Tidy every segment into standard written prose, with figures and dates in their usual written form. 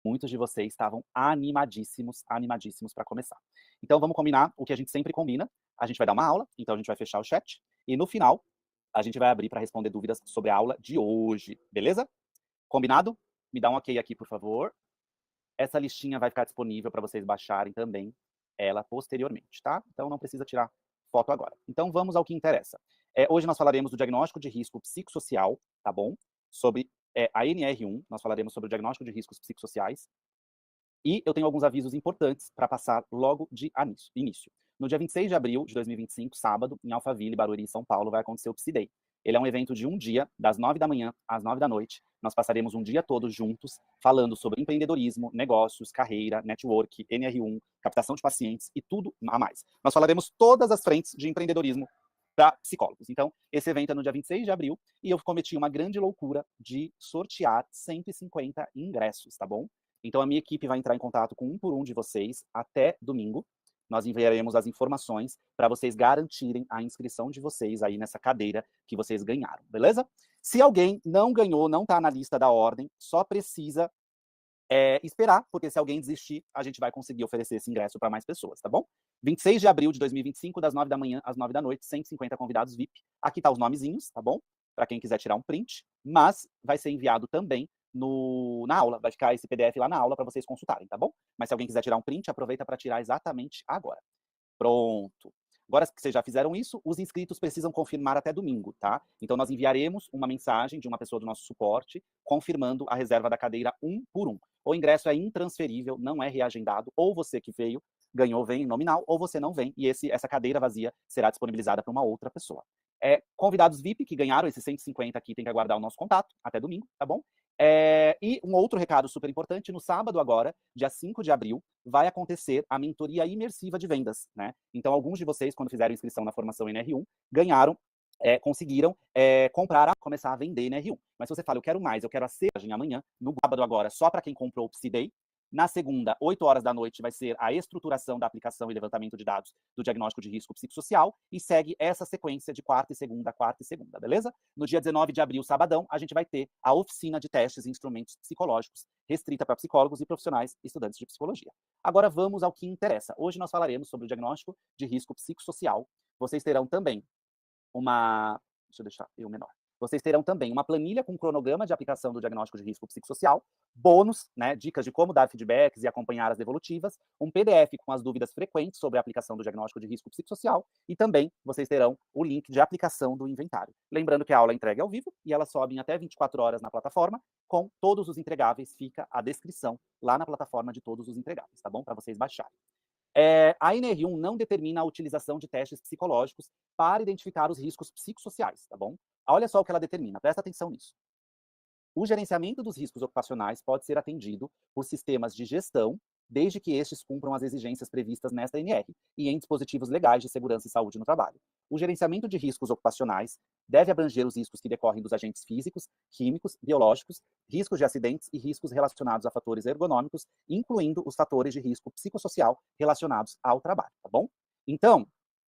Muitos de vocês estavam animadíssimos, animadíssimos para começar. Então vamos combinar o que a gente sempre combina. A gente vai dar uma aula, então a gente vai fechar o chat e no final a gente vai abrir para responder dúvidas sobre a aula de hoje, beleza? Combinado? Me dá um ok aqui, por favor. Essa listinha vai ficar disponível para vocês baixarem também ela posteriormente, tá? Então não precisa tirar foto agora. Então vamos ao que interessa. Hoje nós falaremos do diagnóstico de risco psicossocial, tá bom? Sobre a NR1, nós falaremos sobre o diagnóstico de riscos psicossociais. E eu tenho alguns avisos importantes para passar logo de início. No dia 26 de abril de 2025, sábado, em Alphaville, Barueri, São Paulo, vai acontecer o Psi-Day. Ele é um evento de um dia, das 9 da manhã às 9 da noite. Nós passaremos um dia todo juntos, falando sobre empreendedorismo, negócios, carreira, network, NR1, captação de pacientes e tudo a mais. Nós falaremos todas as frentes de empreendedorismo para psicólogos. Então, esse evento é no dia 26 de abril e eu cometi uma grande loucura de sortear 150 ingressos, tá bom? Então, a minha equipe vai entrar em contato com um por um de vocês até domingo. Nós enviaremos as informações para vocês garantirem a inscrição de vocês aí nessa cadeira que vocês ganharam, beleza? Se alguém não ganhou, não está na lista da ordem, só precisa esperar, porque se alguém desistir, a gente vai conseguir oferecer esse ingresso para mais pessoas, tá bom? 26 de abril de 2025, das 9 da manhã às 9 da noite, 150 convidados VIP. Aqui tá os nomezinhos, tá bom? Para quem quiser tirar um print, mas vai ser enviado também na aula, vai ficar esse PDF lá na aula para vocês consultarem, tá bom? Mas se alguém quiser tirar um print, aproveita para tirar exatamente agora. Pronto. Agora que vocês já fizeram isso, os inscritos precisam confirmar até domingo, tá? Então nós enviaremos uma mensagem de uma pessoa do nosso suporte confirmando a reserva da cadeira um por um. O ingresso é intransferível, não é reagendado, ou você que veio, ganhou, vem nominal, ou você não vem, e essa cadeira vazia será disponibilizada para uma outra pessoa. Convidados VIP que ganharam esses 150 aqui tem que aguardar o nosso contato até domingo, tá bom? E um outro recado super importante, no sábado agora, dia 5 de abril, vai acontecer a mentoria imersiva de vendas, né? Então, alguns de vocês, quando fizeram inscrição na formação NR1, ganharam, conseguiram começar a vender NR1. Mas se você fala, eu quero mais, eu quero a cegagem amanhã, no sábado agora, só para quem comprou o Psi-Day. Na segunda, 8 horas da noite, vai ser a estruturação da aplicação e levantamento de dados do diagnóstico de risco psicossocial e segue essa sequência de quarta e segunda, beleza? No dia 19 de abril, sabadão, a gente vai ter a oficina de testes e instrumentos psicológicos, restrita para psicólogos e profissionais estudantes de psicologia. Agora vamos ao que interessa. Hoje nós falaremos sobre o diagnóstico de risco psicossocial. Vocês terão também deixa eu deixar eu menor. Vocês terão também uma planilha com cronograma de aplicação do diagnóstico de risco psicossocial, bônus, né, dicas de como dar feedbacks e acompanhar as devolutivas, um PDF com as dúvidas frequentes sobre a aplicação do diagnóstico de risco psicossocial e também vocês terão o link de aplicação do inventário. Lembrando que a aula é entregue ao vivo e ela sobe em até 24 horas na plataforma, com todos os entregáveis, fica a descrição lá na plataforma de todos os entregáveis, tá bom? Para vocês baixarem. A NR1 não determina a utilização de testes psicológicos para identificar os riscos psicossociais, tá bom? Olha só o que ela determina, presta atenção nisso. O gerenciamento dos riscos ocupacionais pode ser atendido por sistemas de gestão, desde que estes cumpram as exigências previstas nesta NR e em dispositivos legais de segurança e saúde no trabalho. O gerenciamento de riscos ocupacionais deve abranger os riscos que decorrem dos agentes físicos, químicos, biológicos, riscos de acidentes e riscos relacionados a fatores ergonômicos, incluindo os fatores de risco psicossocial relacionados ao trabalho, tá bom? Então,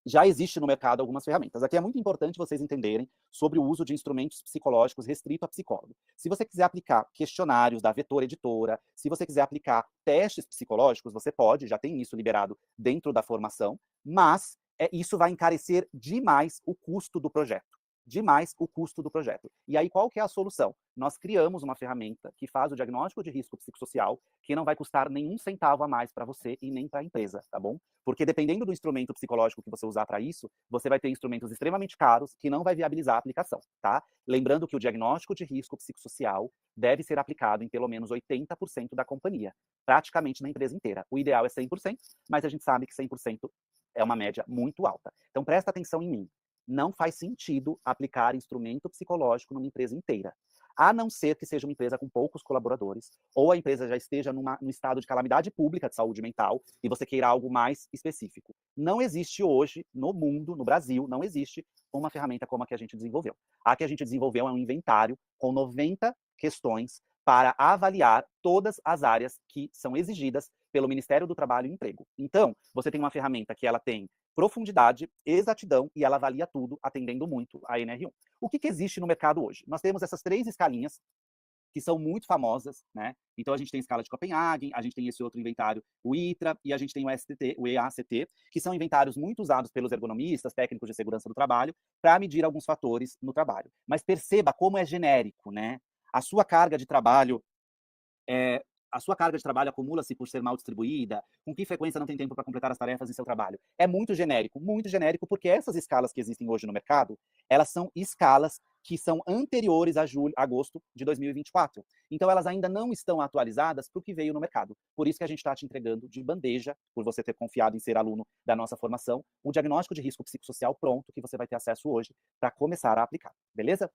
já existe no mercado algumas ferramentas. Aqui é muito importante vocês entenderem sobre o uso de instrumentos psicológicos restrito a psicólogo. Se você quiser aplicar questionários da Vetor Editora, se você quiser aplicar testes psicológicos, você pode, já tem isso liberado dentro da formação, mas isso vai encarecer demais o custo do projeto. Demais o custo do projeto. E aí, qual que é a solução? Nós criamos uma ferramenta que faz o diagnóstico de risco psicossocial, que não vai custar nenhum centavo a mais para você e nem para a empresa, tá bom? Porque dependendo do instrumento psicológico que você usar para isso, você vai ter instrumentos extremamente caros que não vai viabilizar a aplicação, tá? Lembrando que o diagnóstico de risco psicossocial deve ser aplicado em pelo menos 80% da companhia, praticamente na empresa inteira. O ideal é 100%, mas a gente sabe que 100% é uma média muito alta. Então presta atenção em mim. Não faz sentido aplicar instrumento psicológico numa empresa inteira, a não ser que seja uma empresa com poucos colaboradores, ou a empresa já esteja num estado de calamidade pública de saúde mental, e você queira algo mais específico. Não existe hoje, no mundo, no Brasil, não existe uma ferramenta como a que a gente desenvolveu. A que a gente desenvolveu é um inventário com 90 questões para avaliar todas as áreas que são exigidas pelo Ministério do Trabalho e Emprego. Então, você tem uma ferramenta que ela tem profundidade, exatidão, e ela avalia tudo, atendendo muito a NR1. O que existe no mercado hoje? Nós temos essas 3 escalinhas que são muito famosas, né? Então a gente tem a escala de Copenhagen, a gente tem esse outro inventário, o ITRA, e a gente tem o STT, o EACT, que são inventários muito usados pelos ergonomistas, técnicos de segurança do trabalho, para medir alguns fatores no trabalho. Mas perceba como é genérico, né? A sua carga de trabalho a sua carga de trabalho acumula-se por ser mal distribuída? Com que frequência não tem tempo para completar as tarefas em seu trabalho? É muito genérico, porque essas escalas que existem hoje no mercado, elas são escalas que são anteriores a agosto de 2024. Então, elas ainda não estão atualizadas para o que veio no mercado. Por isso que a gente está te entregando de bandeja, por você ter confiado em ser aluno da nossa formação, um diagnóstico de risco psicossocial pronto, que você vai ter acesso hoje para começar a aplicar. Beleza?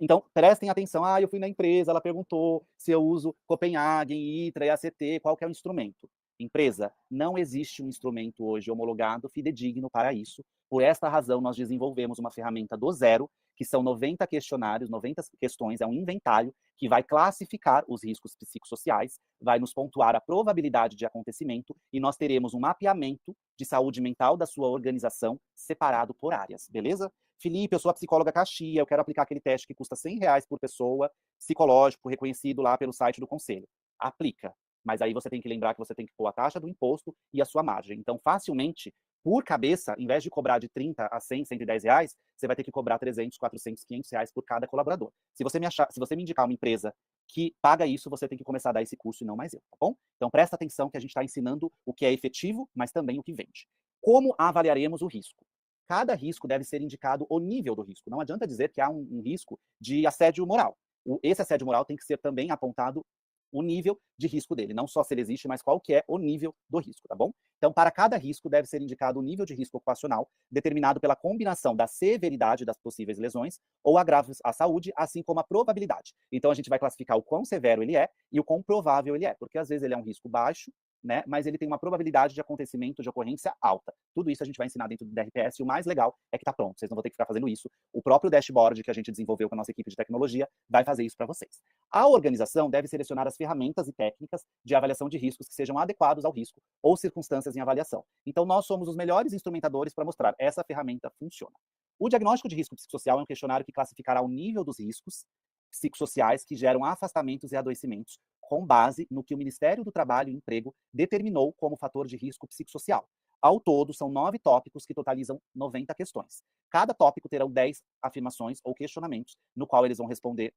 Então, prestem atenção. Eu fui na empresa, ela perguntou se eu uso Copenhagen, ITRA, EACT, qual que é o instrumento. Empresa, não existe um instrumento hoje homologado fidedigno para isso. Por esta razão, nós desenvolvemos uma ferramenta do zero, que são 90 questionários, 90 questões, é um inventário que vai classificar os riscos psicossociais, vai nos pontuar a probabilidade de acontecimento e nós teremos um mapeamento de saúde mental da sua organização separado por áreas, beleza? Felipe, eu sou a psicóloga Caxia, eu quero aplicar aquele teste que custa R$ 100 por pessoa, psicológico, reconhecido lá pelo site do conselho. Aplica. Mas aí você tem que lembrar que você tem que pôr a taxa do imposto e a sua margem. Então, facilmente, por cabeça, em vez de cobrar de 30 a 100, R$ 110, você vai ter que cobrar 300, 400, R$ 500 por cada colaborador. Se você me indicar uma empresa que paga isso, você tem que começar a dar esse curso e não mais eu, tá bom? Então, presta atenção que a gente está ensinando o que é efetivo, mas também o que vende. Como avaliaremos o risco? Cada risco deve ser indicado o nível do risco. Não adianta dizer que há um risco de assédio moral. Esse assédio moral tem que ser também apontado o nível de risco dele, não só se ele existe, mas qual que é o nível do risco, tá bom? Então, para cada risco deve ser indicado o nível de risco ocupacional, determinado pela combinação da severidade das possíveis lesões ou agravos à saúde, assim como a probabilidade. Então, a gente vai classificar o quão severo ele é e o quão provável ele é, porque às vezes ele é um risco baixo, né? Mas ele tem uma probabilidade de acontecimento, de ocorrência alta. Tudo isso a gente vai ensinar dentro do DRPS e o mais legal é que está pronto, vocês não vão ter que ficar fazendo isso. O próprio dashboard que a gente desenvolveu com a nossa equipe de tecnologia vai fazer isso para vocês. A organização deve selecionar as ferramentas e técnicas de avaliação de riscos que sejam adequados ao risco ou circunstâncias em avaliação. Então, nós somos os melhores instrumentadores para mostrar essa ferramenta funciona. O diagnóstico de risco psicossocial é um questionário que classificará o nível dos riscos psicossociais que geram afastamentos e adoecimentos com base no que o Ministério do Trabalho e Emprego determinou como fator de risco psicossocial. Ao todo, são 9 tópicos que totalizam 90 questões. Cada tópico terá 10 afirmações ou questionamentos, no qual eles vão responder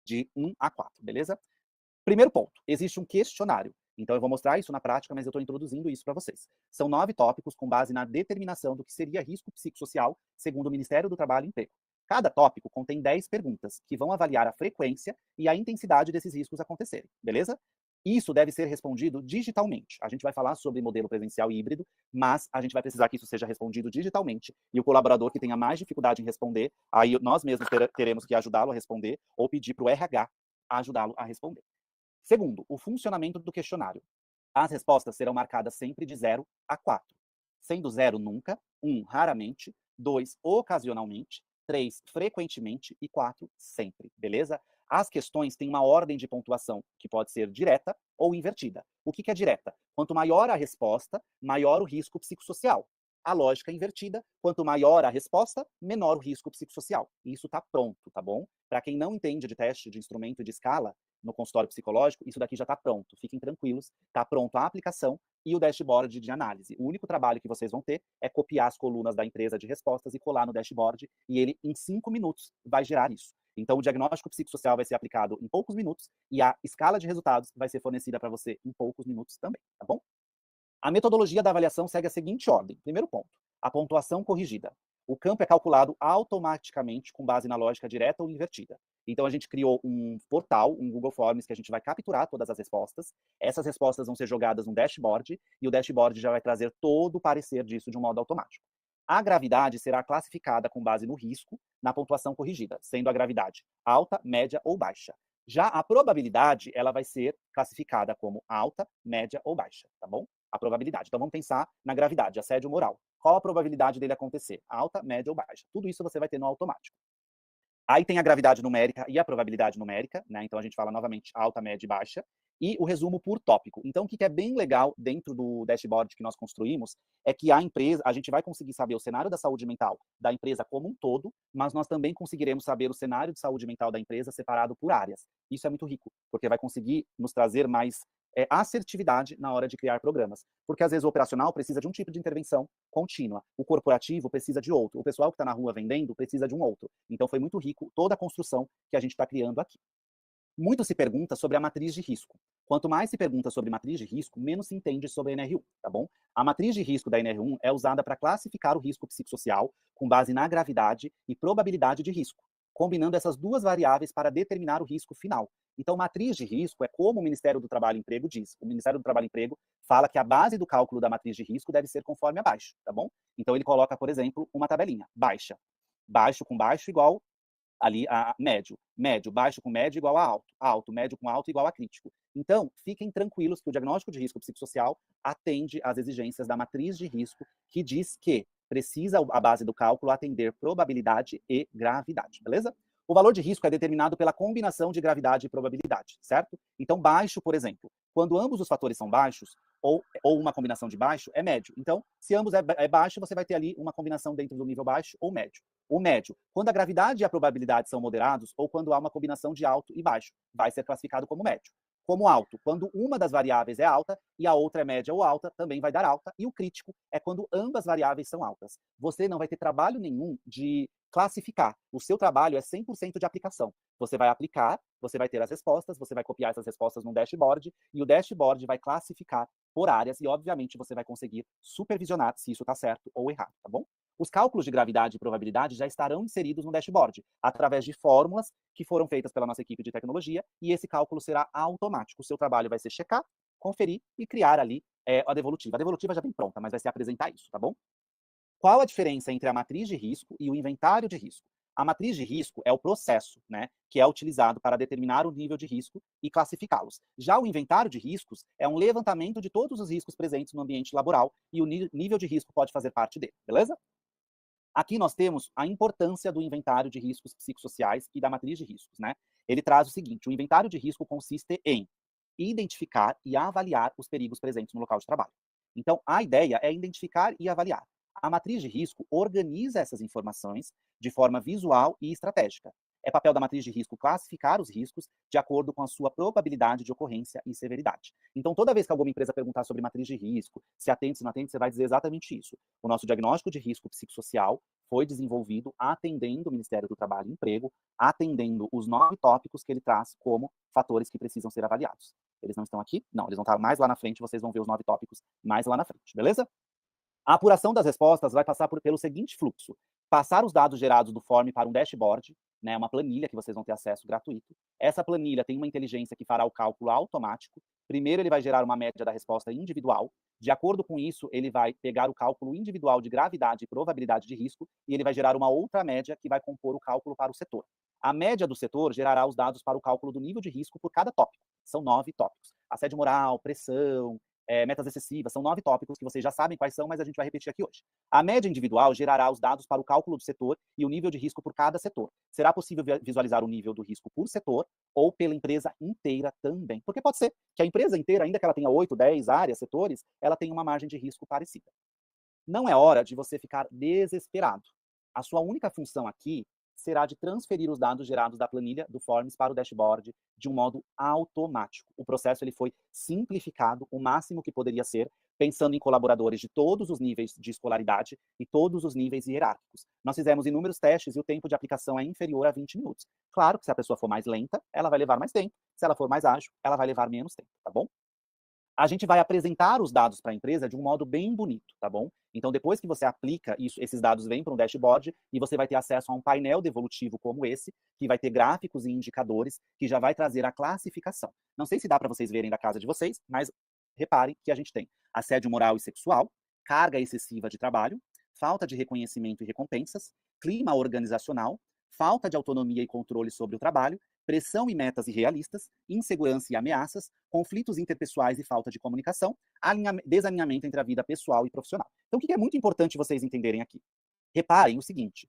de 1 a 4, beleza? Primeiro ponto, existe um questionário. Então, eu vou mostrar isso na prática, mas eu estou introduzindo isso para vocês. São 9 tópicos com base na determinação do que seria risco psicossocial, segundo o Ministério do Trabalho e Emprego. Cada tópico contém 10 perguntas, que vão avaliar a frequência e a intensidade desses riscos acontecerem, beleza? Isso deve ser respondido digitalmente. A gente vai falar sobre modelo presencial e híbrido, mas a gente vai precisar que isso seja respondido digitalmente. E o colaborador que tenha mais dificuldade em responder, aí nós mesmos teremos que ajudá-lo a responder ou pedir para o RH ajudá-lo a responder. Segundo, o funcionamento do questionário. As respostas serão marcadas sempre de 0 a 4, sendo 0 nunca, 1 raramente, 2 ocasionalmente, 3 frequentemente e 4 sempre, beleza? As questões têm uma ordem de pontuação que pode ser direta ou invertida. O que é direta? Quanto maior a resposta, maior o risco psicossocial. A lógica é invertida, quanto maior a resposta, menor o risco psicossocial. Isso está pronto, tá bom? Para quem não entende de teste, de instrumento e de escala, no consultório psicológico, isso daqui já está pronto. Fiquem tranquilos, está pronto a aplicação e o dashboard de análise. O único trabalho que vocês vão ter é copiar as colunas da empresa de respostas e colar no dashboard, e ele, em 5 minutos, vai gerar isso. Então, o diagnóstico psicossocial vai ser aplicado em poucos minutos e a escala de resultados vai ser fornecida para você em poucos minutos também, tá bom? A metodologia da avaliação segue a seguinte ordem. Primeiro ponto, a pontuação corrigida. O campo é calculado automaticamente com base na lógica direta ou invertida. Então, a gente criou um portal, um Google Forms, que a gente vai capturar todas as respostas. Essas respostas vão ser jogadas no dashboard, e o dashboard já vai trazer todo o parecer disso de um modo automático. A gravidade será classificada com base no risco, na pontuação corrigida, sendo a gravidade alta, média ou baixa. Já a probabilidade, ela vai ser classificada como alta, média ou baixa, tá bom? A probabilidade. Então, vamos pensar na gravidade, assédio moral. Qual a probabilidade dele acontecer? Alta, média ou baixa? Tudo isso você vai ter no automático. Aí tem a gravidade numérica e a probabilidade numérica, né? Então a gente fala novamente alta, média e baixa. E o resumo por tópico. Então, o que é bem legal dentro do dashboard que nós construímos é que a gente vai conseguir saber o cenário da saúde mental da empresa como um todo, mas nós também conseguiremos saber o cenário de saúde mental da empresa separado por áreas. Isso é muito rico, porque vai conseguir nos trazer mais assertividade na hora de criar programas. Porque às vezes o operacional precisa de um tipo de intervenção contínua, o corporativo precisa de outro, o pessoal que está na rua vendendo precisa de um outro. Então foi muito rico toda a construção que a gente está criando aqui. Muito se pergunta sobre a matriz de risco. Quanto mais se pergunta sobre matriz de risco, menos se entende sobre a NR1, tá bom? A matriz de risco da NR1 é usada para classificar o risco psicossocial com base na gravidade e probabilidade de risco, combinando essas duas variáveis para determinar o risco final. Então, matriz de risco é como o Ministério do Trabalho e Emprego diz. O Ministério do Trabalho e Emprego fala que a base do cálculo da matriz de risco deve ser conforme abaixo, tá bom? Então, ele coloca, por exemplo, uma tabelinha. Baixa. Baixo com baixo igual ali a médio. Médio, baixo com médio igual a alto. Alto, médio com alto igual a crítico. Então, fiquem tranquilos que o diagnóstico de risco psicossocial atende às exigências da matriz de risco, que diz que precisa a base do cálculo atender probabilidade e gravidade, beleza? O valor de risco é determinado pela combinação de gravidade e probabilidade, certo? Então, baixo, por exemplo, quando ambos os fatores são baixos, ou uma combinação de baixo, é médio. Então, se ambos é baixo, você vai ter ali uma combinação dentro do nível baixo ou médio. O médio, quando a gravidade e a probabilidade são moderados, ou quando há uma combinação de alto e baixo, vai ser classificado como médio. Como alto, quando uma das variáveis é alta e a outra é média ou alta, também vai dar alta. E o crítico é quando ambas variáveis são altas. Você não vai ter trabalho nenhum de classificar. O seu trabalho é 100% de aplicação. Você vai aplicar, você vai ter as respostas, você vai copiar essas respostas num dashboard e o dashboard vai classificar por áreas e, obviamente, você vai conseguir supervisionar se isso está certo ou errado, tá bom? Os cálculos de gravidade e probabilidade já estarão inseridos no dashboard, através de fórmulas que foram feitas pela nossa equipe de tecnologia, e esse cálculo será automático. O seu trabalho vai ser checar, conferir e criar ali a devolutiva. A devolutiva já vem pronta, mas vai ser apresentar isso, tá bom? Qual a diferença entre a matriz de risco e o inventário de risco? A matriz de risco é o processo, né, que é utilizado para determinar o nível de risco e classificá-los. Já o inventário de riscos é um levantamento de todos os riscos presentes no ambiente laboral e o nível de risco pode fazer parte dele, beleza? Aqui nós temos a importância do inventário de riscos psicossociais e da matriz de riscos, né? Ele traz o seguinte: o inventário de risco consiste em identificar e avaliar os perigos presentes no local de trabalho. Então, a ideia é identificar e avaliar. A matriz de risco organiza essas informações de forma visual e estratégica. É papel da matriz de risco classificar os riscos de acordo com a sua probabilidade de ocorrência e severidade. Então, toda vez que alguma empresa perguntar sobre matriz de risco, se atende, se não atende, você vai dizer exatamente isso. O nosso diagnóstico de risco psicossocial foi desenvolvido atendendo o Ministério do Trabalho e Emprego, atendendo os 9 tópicos que ele traz como fatores que precisam ser avaliados. Eles não estão aqui? Não, eles vão estar mais lá na frente, vocês vão ver os 9 tópicos mais lá na frente, beleza? A apuração das respostas vai passar pelo seguinte fluxo: passar os dados gerados do form para um dashboard, né, uma planilha que vocês vão ter acesso gratuito. Essa planilha tem uma inteligência que fará o cálculo automático. Primeiro ele vai gerar uma média da resposta individual. De acordo com isso, ele vai pegar o cálculo individual de gravidade e probabilidade de risco e ele vai gerar uma outra média que vai compor o cálculo para o setor. A média do setor gerará os dados para o cálculo do nível de risco por cada tópico. São 9 tópicos: assédio moral, pressão, metas excessivas. São 9 tópicos que vocês já sabem quais são, mas a gente vai repetir aqui hoje. A média individual gerará os dados para o cálculo do setor e o nível de risco por cada setor. Será possível visualizar o nível do risco por setor ou pela empresa inteira também. Porque pode ser que a empresa inteira, ainda que ela tenha 8, 10 áreas, setores, ela tenha uma margem de risco parecida. Não é hora de você ficar desesperado. A sua única função aqui será de transferir os dados gerados da planilha do Forms para o dashboard de um modo automático. O processo ele foi simplificado o máximo que poderia ser, pensando em colaboradores de todos os níveis de escolaridade e todos os níveis hierárquicos. Nós fizemos inúmeros testes e o tempo de aplicação é inferior a 20 minutos. Claro que se a pessoa for mais lenta, ela vai levar mais tempo. Se ela for mais ágil, ela vai levar menos tempo, tá bom? A gente vai apresentar os dados para a empresa de um modo bem bonito, tá bom? Então, depois que você aplica isso, esses dados vêm para um dashboard e você vai ter acesso a um painel devolutivo como esse, que vai ter gráficos e indicadores, que já vai trazer a classificação. Não sei se dá para vocês verem da casa de vocês, mas reparem que a gente tem assédio moral e sexual, carga excessiva de trabalho, falta de reconhecimento e recompensas, clima organizacional, falta de autonomia e controle sobre o trabalho, pressão e metas irrealistas, insegurança e ameaças, conflitos interpessoais e falta de comunicação, desalinhamento entre a vida pessoal e profissional. Então, o que é muito importante vocês entenderem aqui? Reparem o seguinte: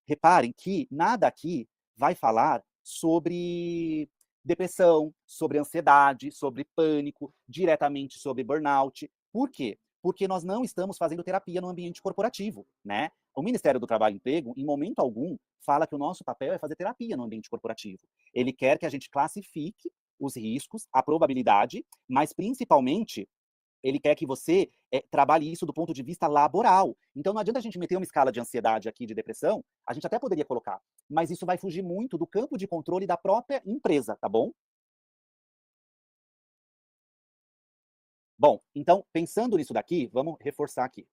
reparem que nada aqui vai falar sobre depressão, sobre ansiedade, sobre pânico, diretamente sobre burnout. Por quê? Porque nós não estamos fazendo terapia no ambiente corporativo, né? O Ministério do Trabalho e Emprego, em momento algum, fala que o nosso papel é fazer terapia no ambiente corporativo. Ele quer que a gente classifique os riscos, a probabilidade, mas principalmente ele quer que você trabalhe isso do ponto de vista laboral. Então não adianta a gente meter uma escala de ansiedade aqui, de depressão, a gente até poderia colocar, mas isso vai fugir muito do campo de controle da própria empresa, tá bom? Bom, então, pensando nisso daqui, vamos reforçar aqui.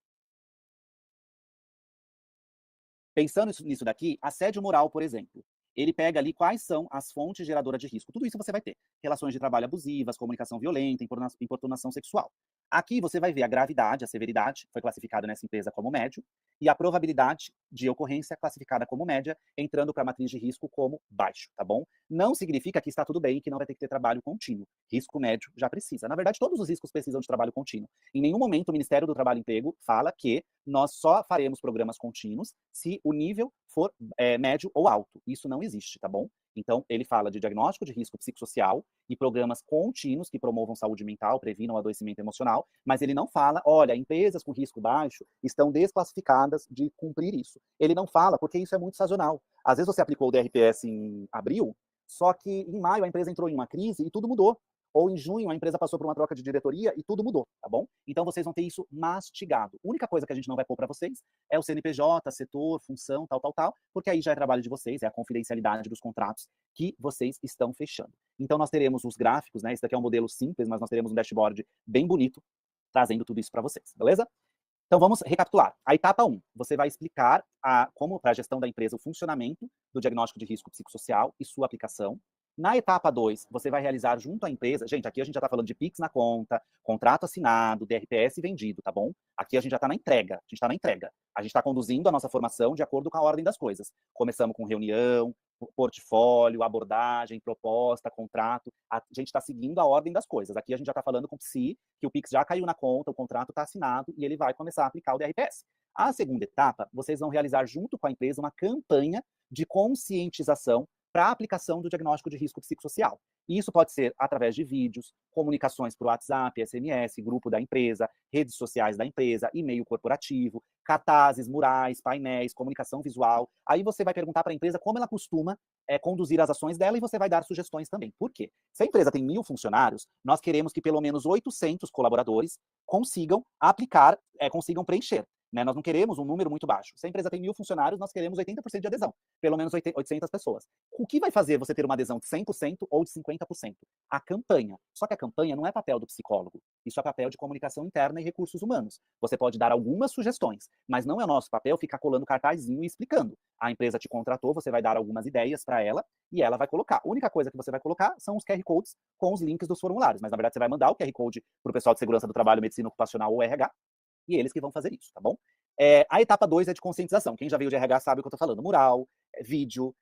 Pensando nisso daqui, assédio moral, por exemplo, ele pega ali quais são as fontes geradoras de risco. Tudo isso você vai ter. Relações de trabalho abusivas, comunicação violenta, importunação sexual. Aqui você vai ver a gravidade, a severidade, foi classificado nessa empresa como médio, e a probabilidade de ocorrência classificada como média, entrando para a matriz de risco como baixo, tá bom? Não significa que está tudo bem e que não vai ter que ter trabalho contínuo. Risco médio já precisa. Na verdade, todos os riscos precisam de trabalho contínuo. Em nenhum momento o Ministério do Trabalho e Emprego fala que nós só faremos programas contínuos se o nível for médio ou alto. Isso não existe, tá bom? Então, ele fala de diagnóstico de risco psicossocial e programas contínuos que promovam saúde mental, previnam o adoecimento emocional, mas ele não fala, olha, empresas com risco baixo estão desclassificadas de cumprir isso. Ele não fala, porque isso é muito sazonal. Às vezes você aplicou o DRPS em abril, só que em maio a empresa entrou em uma crise e tudo mudou. Ou em junho a empresa passou por uma troca de diretoria e tudo mudou, tá bom? Então vocês vão ter isso mastigado. A única coisa que a gente não vai pôr para vocês é o CNPJ, setor, função, tal, tal, tal, porque aí já é trabalho de vocês, é a confidencialidade dos contratos que vocês estão fechando. Então nós teremos os gráficos, né? Esse daqui é um modelo simples, mas nós teremos um dashboard bem bonito, trazendo tudo isso para vocês, beleza? Então vamos recapitular. A etapa 1, você vai explicar como para a gestão da empresa o funcionamento do diagnóstico de risco psicossocial e sua aplicação. Na etapa 2, você vai realizar junto à empresa, gente, aqui a gente já está falando de Pix na conta, contrato assinado, DRPS vendido, tá bom? Aqui a gente já está na entrega, a gente está na entrega. A gente está conduzindo a nossa formação de acordo com a ordem das coisas. Começamos com reunião, portfólio, abordagem, proposta, contrato. A gente está seguindo a ordem das coisas. Aqui a gente já está falando com o PSI, que o Pix já caiu na conta, o contrato está assinado e ele vai começar a aplicar o DRPS. A segunda etapa, vocês vão realizar junto com a empresa uma campanha de conscientização para a aplicação do diagnóstico de risco psicossocial. E isso pode ser através de vídeos, comunicações por WhatsApp, SMS, grupo da empresa, redes sociais da empresa, e-mail corporativo, cartazes, murais, painéis, comunicação visual. Aí você vai perguntar para a empresa como ela costuma conduzir as ações dela e você vai dar sugestões também. Por quê? Se a empresa tem 1.000 funcionários, nós queremos que pelo menos 800 colaboradores consigam aplicar, consigam preencher. Né? Nós não queremos um número muito baixo. Se a empresa tem 1.000 funcionários, nós queremos 80% de adesão. Pelo menos 800 pessoas. O que vai fazer você ter uma adesão de 100% ou de 50%? A campanha. Só que a campanha não é papel do psicólogo. Isso é papel de comunicação interna e recursos humanos. Você pode dar algumas sugestões, mas não é nosso papel ficar colando cartazinho e explicando. A empresa te contratou, você vai dar algumas ideias para ela e ela vai colocar. A única coisa que você vai colocar são os QR Codes com os links dos formulários. Mas, na verdade, você vai mandar o QR Code para o pessoal de segurança do trabalho, medicina ocupacional ou RH, e eles que vão fazer isso, tá bom? A etapa 2 é de conscientização. Quem já veio de RH sabe o que eu tô falando. Mural, vídeo,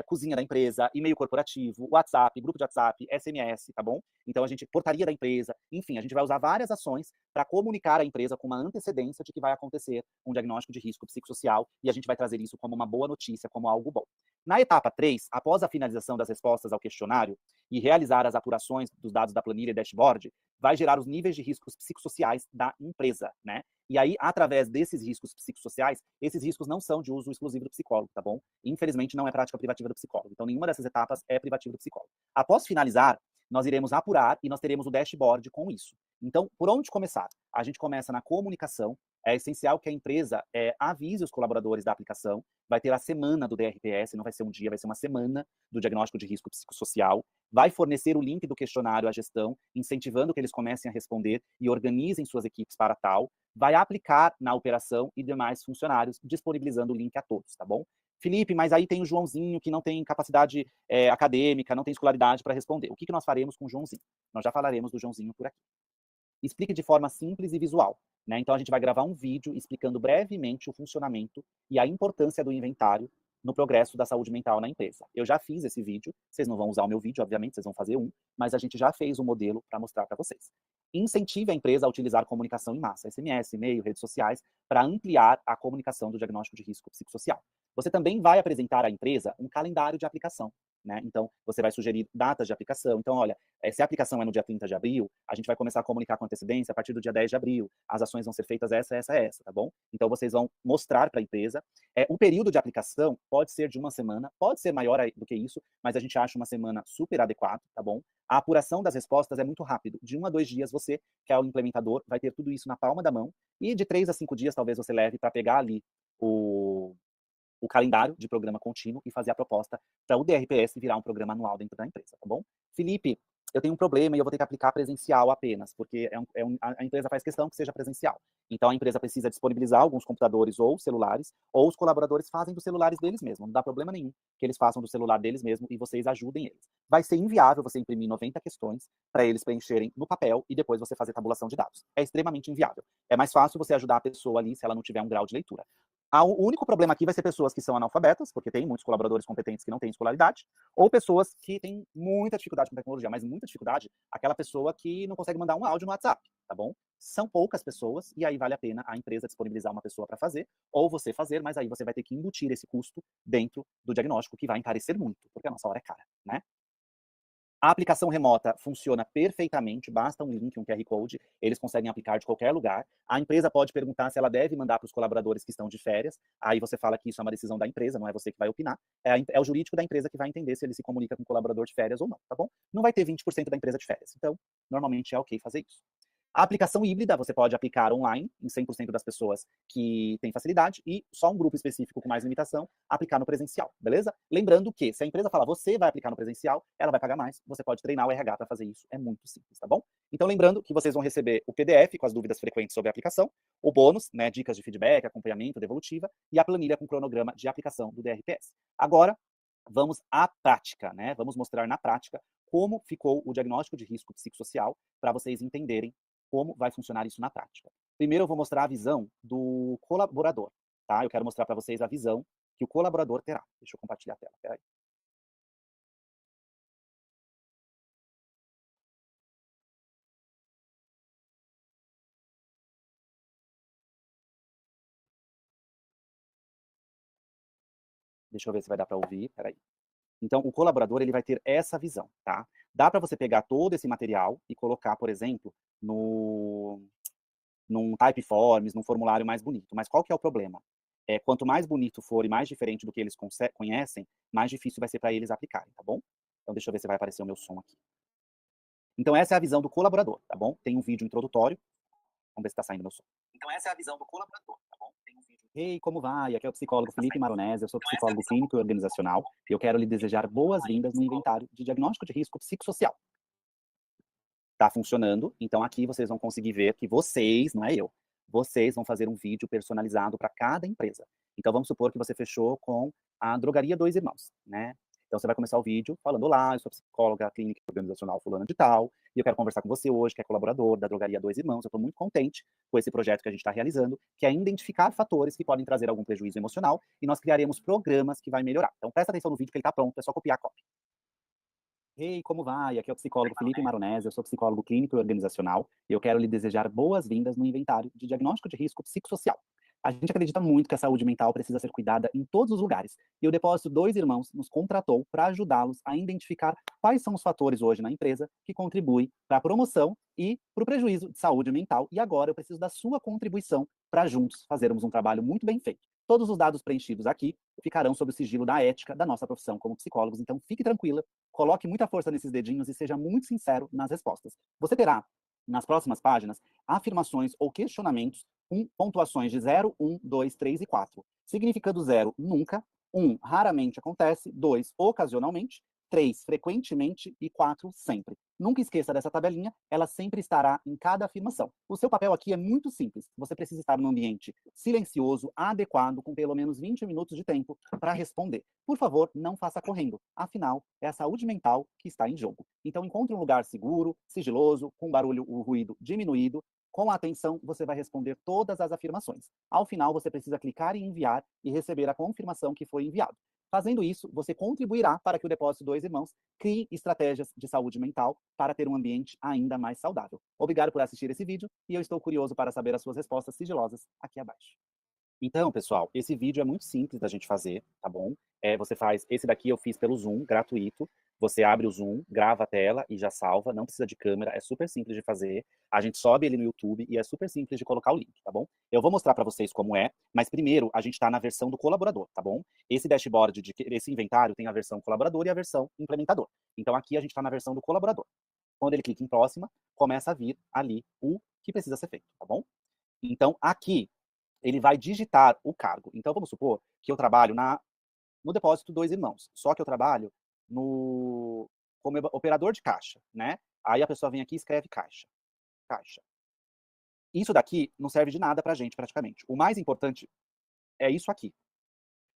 cozinha da empresa, e-mail corporativo, WhatsApp, grupo de WhatsApp, SMS, tá bom? Então a gente, portaria da empresa, enfim, a gente vai usar várias ações para comunicar à empresa com uma antecedência de que vai acontecer um diagnóstico de risco psicossocial e a gente vai trazer isso como uma boa notícia, como algo bom. Na etapa 3, após a finalização das respostas ao questionário e realizar as apurações dos dados da planilha e dashboard, vai gerar os níveis de riscos psicossociais da empresa, né? E aí, através desses riscos psicossociais, esses riscos não são de uso exclusivo do psicólogo, tá bom? Infelizmente, não é prática privativa do psicólogo. Então, nenhuma dessas etapas é privativa do psicólogo. Após finalizar, nós iremos apurar e nós teremos o dashboard com isso. Então, por onde começar? A gente começa na comunicação. É essencial que a empresa avise os colaboradores da aplicação. Vai ter a semana do DRPS, não vai ser um dia, vai ser uma semana do diagnóstico de risco psicossocial. Vai fornecer o link do questionário à gestão, incentivando que eles comecem a responder e organizem suas equipes para tal. Vai aplicar na operação e demais funcionários, disponibilizando o link a todos, tá bom? Felipe, mas aí tem o Joãozinho que não tem capacidade acadêmica, não tem escolaridade para responder. O que nós faremos com o Joãozinho? Nós já falaremos do Joãozinho por aqui. Explique de forma simples e visual. Né? Então, a gente vai gravar um vídeo explicando brevemente o funcionamento e a importância do inventário no progresso da saúde mental na empresa. Eu já fiz esse vídeo, vocês não vão usar o meu vídeo, obviamente, vocês vão fazer um, mas a gente já fez um modelo para mostrar para vocês. Incentive a empresa a utilizar comunicação em massa, SMS, e-mail, redes sociais, para ampliar a comunicação do diagnóstico de risco psicossocial. Você também vai apresentar à empresa um calendário de aplicação, né? Então, você vai sugerir datas de aplicação. Então, olha, se a aplicação é no dia 30 de abril, a gente vai começar a comunicar com antecedência a partir do dia 10 de abril. As ações vão ser feitas essa, tá bom? Então, vocês vão mostrar para a empresa. O período de aplicação pode ser de uma semana, pode ser maior do que isso, mas a gente acha uma semana super adequado, tá bom? A apuração das respostas é muito rápido. De 1 a 2 dias, você, que é o implementador, vai ter tudo isso na palma da mão. E de 3 a 5 dias, talvez você leve para pegar ali o calendário de programa contínuo e fazer a proposta para o DRPS virar um programa anual dentro da empresa, tá bom? Felipe, eu tenho um problema e eu vou ter que aplicar presencial apenas, porque a empresa faz questão que seja presencial. Então, a empresa precisa disponibilizar alguns computadores ou celulares, ou os colaboradores fazem dos celulares deles mesmos. Não dá problema nenhum que eles façam do celular deles mesmos e vocês ajudem eles. Vai ser inviável você imprimir 90 questões para eles preencherem no papel e depois você fazer tabulação de dados. É extremamente inviável. É mais fácil você ajudar a pessoa ali se ela não tiver um grau de leitura. O único problema aqui vai ser pessoas que são analfabetas, porque tem muitos colaboradores competentes que não têm escolaridade, ou pessoas que têm muita dificuldade com tecnologia, mas muita dificuldade, aquela pessoa que não consegue mandar um áudio no WhatsApp, tá bom? São poucas pessoas, e aí vale a pena a empresa disponibilizar uma pessoa para fazer, ou você fazer, mas aí você vai ter que embutir esse custo dentro do diagnóstico, que vai encarecer muito, porque a nossa hora é cara, né? A aplicação remota funciona perfeitamente, basta um link, um QR Code, eles conseguem aplicar de qualquer lugar. A empresa pode perguntar se ela deve mandar para os colaboradores que estão de férias, aí você fala que isso é uma decisão da empresa, não é você que vai opinar, é o jurídico da empresa que vai entender se ele se comunica com o colaborador de férias ou não, tá bom? Não vai ter 20% da empresa de férias, então, normalmente é ok fazer isso. A aplicação híbrida você pode aplicar online em 100% das pessoas que têm facilidade e só um grupo específico com mais limitação aplicar no presencial, beleza? Lembrando que se a empresa falar você vai aplicar no presencial, ela vai pagar mais, você pode treinar o RH para fazer isso, é muito simples, tá bom? Então lembrando que vocês vão receber o PDF com as dúvidas frequentes sobre a aplicação, o bônus, né, dicas de feedback, acompanhamento, devolutiva e a planilha com cronograma de aplicação do DRPS. Agora, vamos à prática, né? Vamos mostrar na prática como ficou o diagnóstico de risco psicossocial para vocês entenderem como vai funcionar isso na prática. Primeiro eu vou mostrar a visão do colaborador, tá? Eu quero mostrar para vocês a visão que o colaborador terá. Deixa eu compartilhar a tela, peraí. Deixa eu ver se vai dar para ouvir, peraí. Então, o colaborador ele vai ter essa visão, tá? Dá para você pegar todo esse material e colocar, por exemplo, num Typeforms, num formulário mais bonito. Mas qual que é o problema? Quanto mais bonito for e mais diferente do que eles conhecem, mais difícil vai ser para eles aplicarem, tá bom? Então, deixa eu ver se vai aparecer o meu som aqui. Então, essa é a visão do colaborador, tá bom? Tem um vídeo introdutório. Vamos ver se está saindo meu som. Então, essa é a visão do colaborador, tá bom? Tem um vídeo. Ei, como vai? Aqui é o psicólogo Felipe Maronese, eu sou psicólogo clínico e organizacional, e eu quero lhe desejar boas-vindas no inventário de diagnóstico de risco psicossocial. Tá funcionando, então aqui vocês vão conseguir ver que vocês, não é eu, vocês vão fazer um vídeo personalizado para cada empresa. Então vamos supor que você fechou com a Drogaria Dois Irmãos, né? Então você vai começar o vídeo falando: olá, eu sou psicóloga clínica e organizacional fulana de tal, e eu quero conversar com você hoje, que é colaborador da Drogaria Dois Irmãos. Eu estou muito contente com esse projeto que a gente está realizando, que é identificar fatores que podem trazer algum prejuízo emocional, e nós criaremos programas que vai melhorar. Então presta atenção no vídeo que ele está pronto, é só copiar a cópia. Ei, como vai? Aqui é o psicólogo Felipe Maronese, eu sou psicólogo clínico e organizacional, e eu quero lhe desejar boas-vindas no inventário de diagnóstico de risco psicossocial. A gente acredita muito que a saúde mental precisa ser cuidada em todos os lugares, e o Depósito Dois Irmãos nos contratou para ajudá-los a identificar quais são os fatores hoje na empresa que contribuem para a promoção e para o prejuízo de saúde mental, e agora eu preciso da sua contribuição para juntos fazermos um trabalho muito bem feito. Todos os dados preenchidos aqui ficarão sob o sigilo da ética da nossa profissão como psicólogos, então fique tranquila, coloque muita força nesses dedinhos e seja muito sincero nas respostas. Você terá, nas próximas páginas, afirmações ou questionamentos com pontuações de 0, 1, 2, 3 e 4. Significando 0, nunca, 1, raramente acontece, 2, ocasionalmente, 3, frequentemente e 4, sempre. Nunca esqueça dessa tabelinha, ela sempre estará em cada afirmação. O seu papel aqui é muito simples. Você precisa estar num ambiente silencioso, adequado, com pelo menos 20 minutos de tempo para responder. Por favor, não faça correndo. Afinal, é a saúde mental que está em jogo. Então, encontre um lugar seguro, sigiloso, com o ruído diminuído. Com a atenção, você vai responder todas as afirmações. Ao final, você precisa clicar em enviar e receber a confirmação que foi enviado. Fazendo isso, você contribuirá para que o Depósito Dois Irmãos crie estratégias de saúde mental para ter um ambiente ainda mais saudável. Obrigado por assistir esse vídeo e eu estou curioso para saber as suas respostas sigilosas aqui abaixo. Então, pessoal, esse vídeo é muito simples da gente fazer, tá bom? Você faz, esse daqui eu fiz pelo Zoom, gratuito. Você abre o Zoom, grava a tela e já salva, não precisa de câmera, é super simples de fazer. A gente sobe ele no YouTube e é super simples de colocar o link, tá bom? Eu vou mostrar para vocês como é, mas primeiro a gente está na versão do colaborador, tá bom? Esse dashboard, esse inventário tem a versão colaborador e a versão implementador. Então aqui a gente está na versão do colaborador. Quando ele clica em próxima, começa a vir ali o que precisa ser feito, tá bom? Então aqui ele vai digitar o cargo. Então vamos supor que eu trabalho no depósito Dois Irmãos, só que eu trabalho como operador de caixa, né? Aí a pessoa vem aqui e escreve caixa. Caixa. Isso daqui não serve de nada pra gente, praticamente. O mais importante é isso aqui.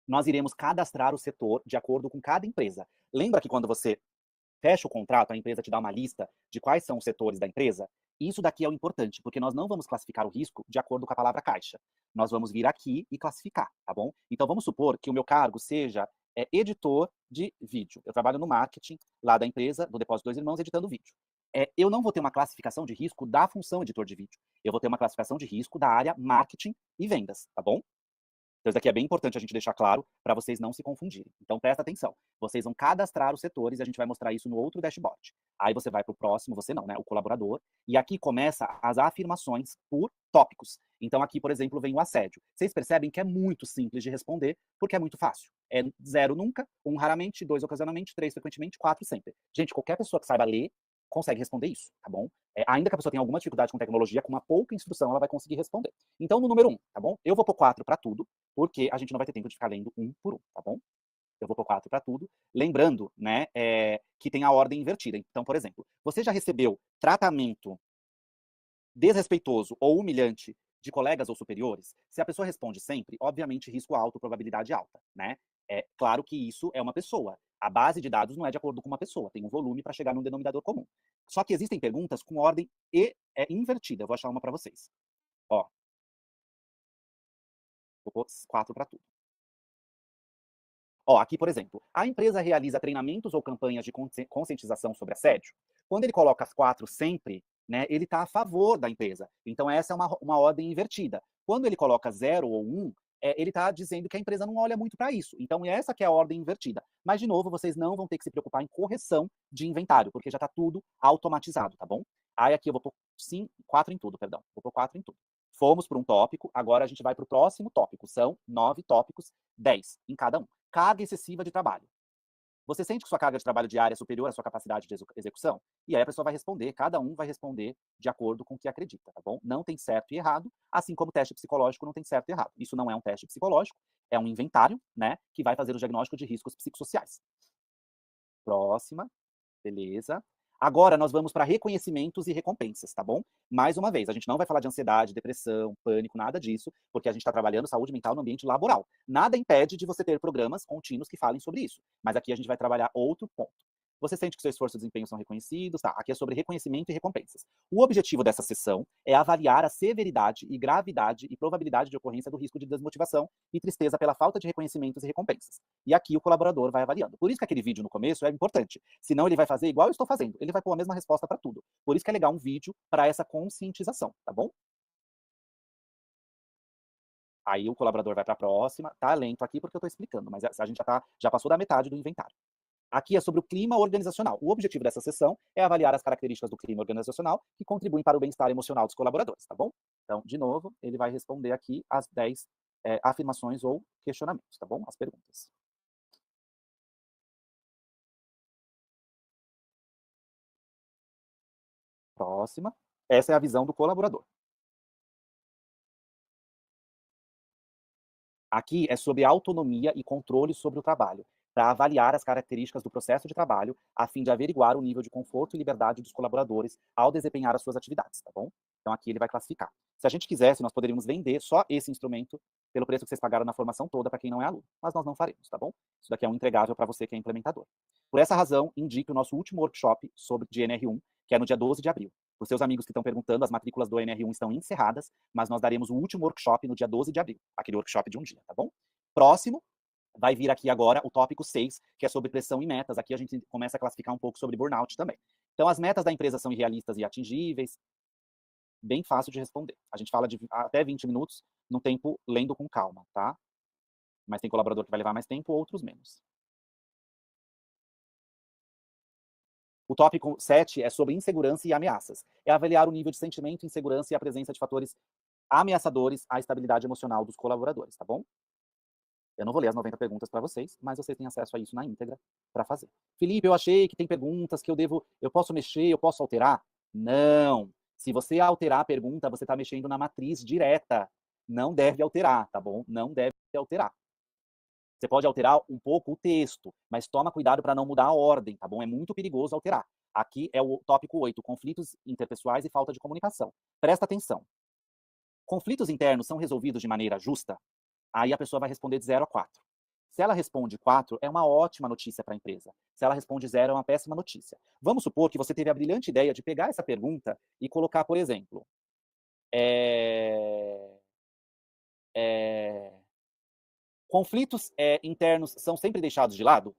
Nós iremos cadastrar o setor de acordo com cada empresa. Lembra que quando você fecha o contrato, a empresa te dá uma lista de quais são os setores da empresa? Isso daqui é o importante, porque nós não vamos classificar o risco de acordo com a palavra caixa. Nós vamos vir aqui e classificar, tá bom? Então vamos supor que o meu cargo seja editor de vídeo. Eu trabalho no marketing lá da empresa, do Depósito Dois Irmãos, editando vídeo. Eu não vou ter uma classificação de risco da função editor de vídeo. Eu vou ter uma classificação de risco da área marketing e vendas, tá bom? Então, isso daqui é bem importante a gente deixar claro para vocês não se confundirem. Então, presta atenção. Vocês vão cadastrar os setores e a gente vai mostrar isso no outro dashboard. Aí você vai para o próximo, você não, né? O colaborador. E aqui começa as afirmações por tópicos. Então, aqui, por exemplo, vem o assédio. Vocês percebem que é muito simples de responder, porque é muito fácil. É 0 nunca, 1 raramente, 2 ocasionalmente, 3 frequentemente, 4 sempre. Gente, qualquer pessoa que saiba ler consegue responder isso, tá bom? Ainda que a pessoa tenha alguma dificuldade com tecnologia, com uma pouca instrução, ela vai conseguir responder. Então, no número 1, tá bom? Eu vou pôr 4 para tudo, porque a gente não vai ter tempo de ficar lendo um por um, tá bom? Eu vou pôr 4 para tudo. Lembrando, né, que tem a ordem invertida. Então, por exemplo, você já recebeu tratamento desrespeitoso ou humilhante de colegas ou superiores? Se a pessoa responde sempre, obviamente risco alto, probabilidade alta, né? É claro que isso é uma pessoa. A base de dados não é de acordo com uma pessoa, tem um volume para chegar num denominador comum. Só que existem perguntas com ordem invertida. Eu vou achar uma para vocês. Ó, vou pôr 4 para tudo. Ó, aqui, por exemplo, a empresa realiza treinamentos ou campanhas de conscientização sobre assédio? Quando ele coloca as 4 sempre, né, ele está a favor da empresa. Então, essa é uma ordem invertida. Quando ele coloca 0 ou 1, ele está dizendo que a empresa não olha muito para isso. Então, essa que é a ordem invertida. Mas, de novo, vocês não vão ter que se preocupar em correção de inventário, porque já está tudo automatizado, tá bom? Aí, aqui eu vou pôr 4 em tudo, perdão. Vou pôr 4 em tudo. Fomos para um tópico, agora a gente vai para o próximo tópico. São 9 tópicos, 10 em cada um. Carga excessiva de trabalho. Você sente que sua carga de trabalho diária é superior à sua capacidade de execução? E aí a pessoa vai responder, cada um vai responder de acordo com o que acredita, tá bom? Não tem certo e errado, assim como o teste psicológico não tem certo e errado. Isso não é um teste psicológico, é um inventário, né, que vai fazer o diagnóstico de riscos psicossociais. Próxima, beleza. Agora nós vamos para reconhecimentos e recompensas, tá bom? Mais uma vez, a gente não vai falar de ansiedade, depressão, pânico, nada disso, porque a gente está trabalhando saúde mental no ambiente laboral. Nada impede de você ter programas contínuos que falem sobre isso. Mas aqui a gente vai trabalhar outro ponto. Você sente que seu esforço e desempenho são reconhecidos? Tá, aqui é sobre reconhecimento e recompensas. O objetivo dessa sessão é avaliar a severidade e gravidade e probabilidade de ocorrência do risco de desmotivação e tristeza pela falta de reconhecimentos e recompensas. E aqui o colaborador vai avaliando. Por isso que aquele vídeo no começo é importante. Senão ele vai fazer igual eu estou fazendo. Ele vai pôr a mesma resposta para tudo. Por isso que é legal um vídeo para essa conscientização, tá bom? Aí o colaborador vai para a próxima. Tá lento aqui porque eu estou explicando, mas a gente já passou da metade do inventário. Aqui é sobre o clima organizacional. O objetivo dessa sessão é avaliar as características do clima organizacional que contribuem para o bem-estar emocional dos colaboradores, tá bom? Então, de novo, ele vai responder aqui as 10 afirmações ou questionamentos, tá bom? As perguntas. Próxima. Essa é a visão do colaborador. Aqui é sobre autonomia e controle sobre o trabalho, para avaliar as características do processo de trabalho, a fim de averiguar o nível de conforto e liberdade dos colaboradores ao desempenhar as suas atividades, tá bom? Então aqui ele vai classificar. Se a gente quisesse, nós poderíamos vender só esse instrumento pelo preço que vocês pagaram na formação toda para quem não é aluno, mas nós não faremos, tá bom? Isso daqui é um entregável para você que é implementador. Por essa razão, indique o nosso último workshop sobre de NR1, que é no dia 12 de abril. Para os seus amigos que estão perguntando, as matrículas do NR1 estão encerradas, mas nós daremos o último workshop no dia 12 de abril, aquele workshop de um dia, tá bom? Próximo, vai vir aqui agora o tópico 6, que é sobre pressão e metas. Aqui a gente começa a classificar um pouco sobre burnout também. Então, as metas da empresa são irrealistas e atingíveis, bem fácil de responder. A gente fala de até 20 minutos, no tempo lendo com calma, tá? Mas tem colaborador que vai levar mais tempo, outros menos. O tópico 7 é sobre insegurança e ameaças. É avaliar o nível de sentimento, insegurança e a presença de fatores ameaçadores à estabilidade emocional dos colaboradores, tá bom? Eu não vou ler as 90 perguntas para vocês, mas vocês têm acesso a isso na íntegra para fazer. Felipe, eu achei que tem perguntas que eu posso mexer, eu posso alterar? Não. Se você alterar a pergunta, você está mexendo na matriz direta. Não deve alterar, tá bom? Não deve alterar. Você pode alterar um pouco o texto, mas toma cuidado para não mudar a ordem, tá bom? É muito perigoso alterar. Aqui é o tópico 8, conflitos interpessoais e falta de comunicação. Presta atenção. Conflitos internos são resolvidos de maneira justa? Aí a pessoa vai responder de 0 a 4. Se ela responde 4, é uma ótima notícia para a empresa. Se ela responde 0, é uma péssima notícia. Vamos supor que você teve a brilhante ideia de pegar essa pergunta e colocar, por exemplo, conflitos internos são sempre deixados de lado?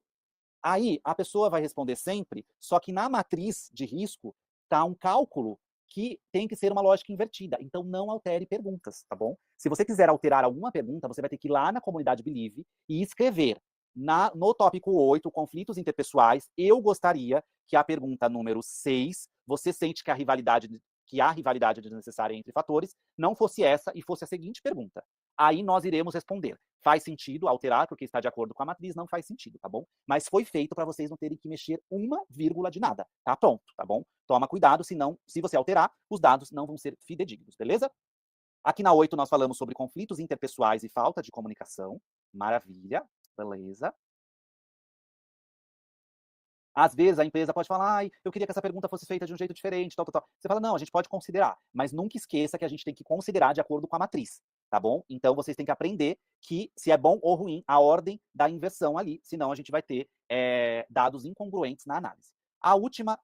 Aí a pessoa vai responder sempre, só que na matriz de risco está um cálculo que tem que ser uma lógica invertida. Então não altere perguntas, tá bom? Se você quiser alterar alguma pergunta, você vai ter que ir lá na comunidade Believe e escrever no tópico 8, conflitos interpessoais, eu gostaria que a pergunta número 6, você sente que há rivalidade desnecessária entre fatores, não fosse essa e fosse a seguinte pergunta. Aí nós iremos responder. Faz sentido alterar porque está de acordo com a matriz? Não faz sentido, tá bom? Mas foi feito para vocês não terem que mexer uma vírgula de nada. Tá pronto, tá bom? Toma cuidado, senão, se você alterar, os dados não vão ser fidedignos, beleza? Aqui na 8 nós falamos sobre conflitos interpessoais e falta de comunicação. Maravilha, beleza. Às vezes a empresa pode falar, ai, eu queria que essa pergunta fosse feita de um jeito diferente, tal, tal, tal. Você fala, não, a gente pode considerar, mas nunca esqueça que a gente tem que considerar de acordo com a matriz, tá bom? Então vocês têm que aprender que se é bom ou ruim a ordem da inversão ali, senão a gente vai ter dados incongruentes na análise. A última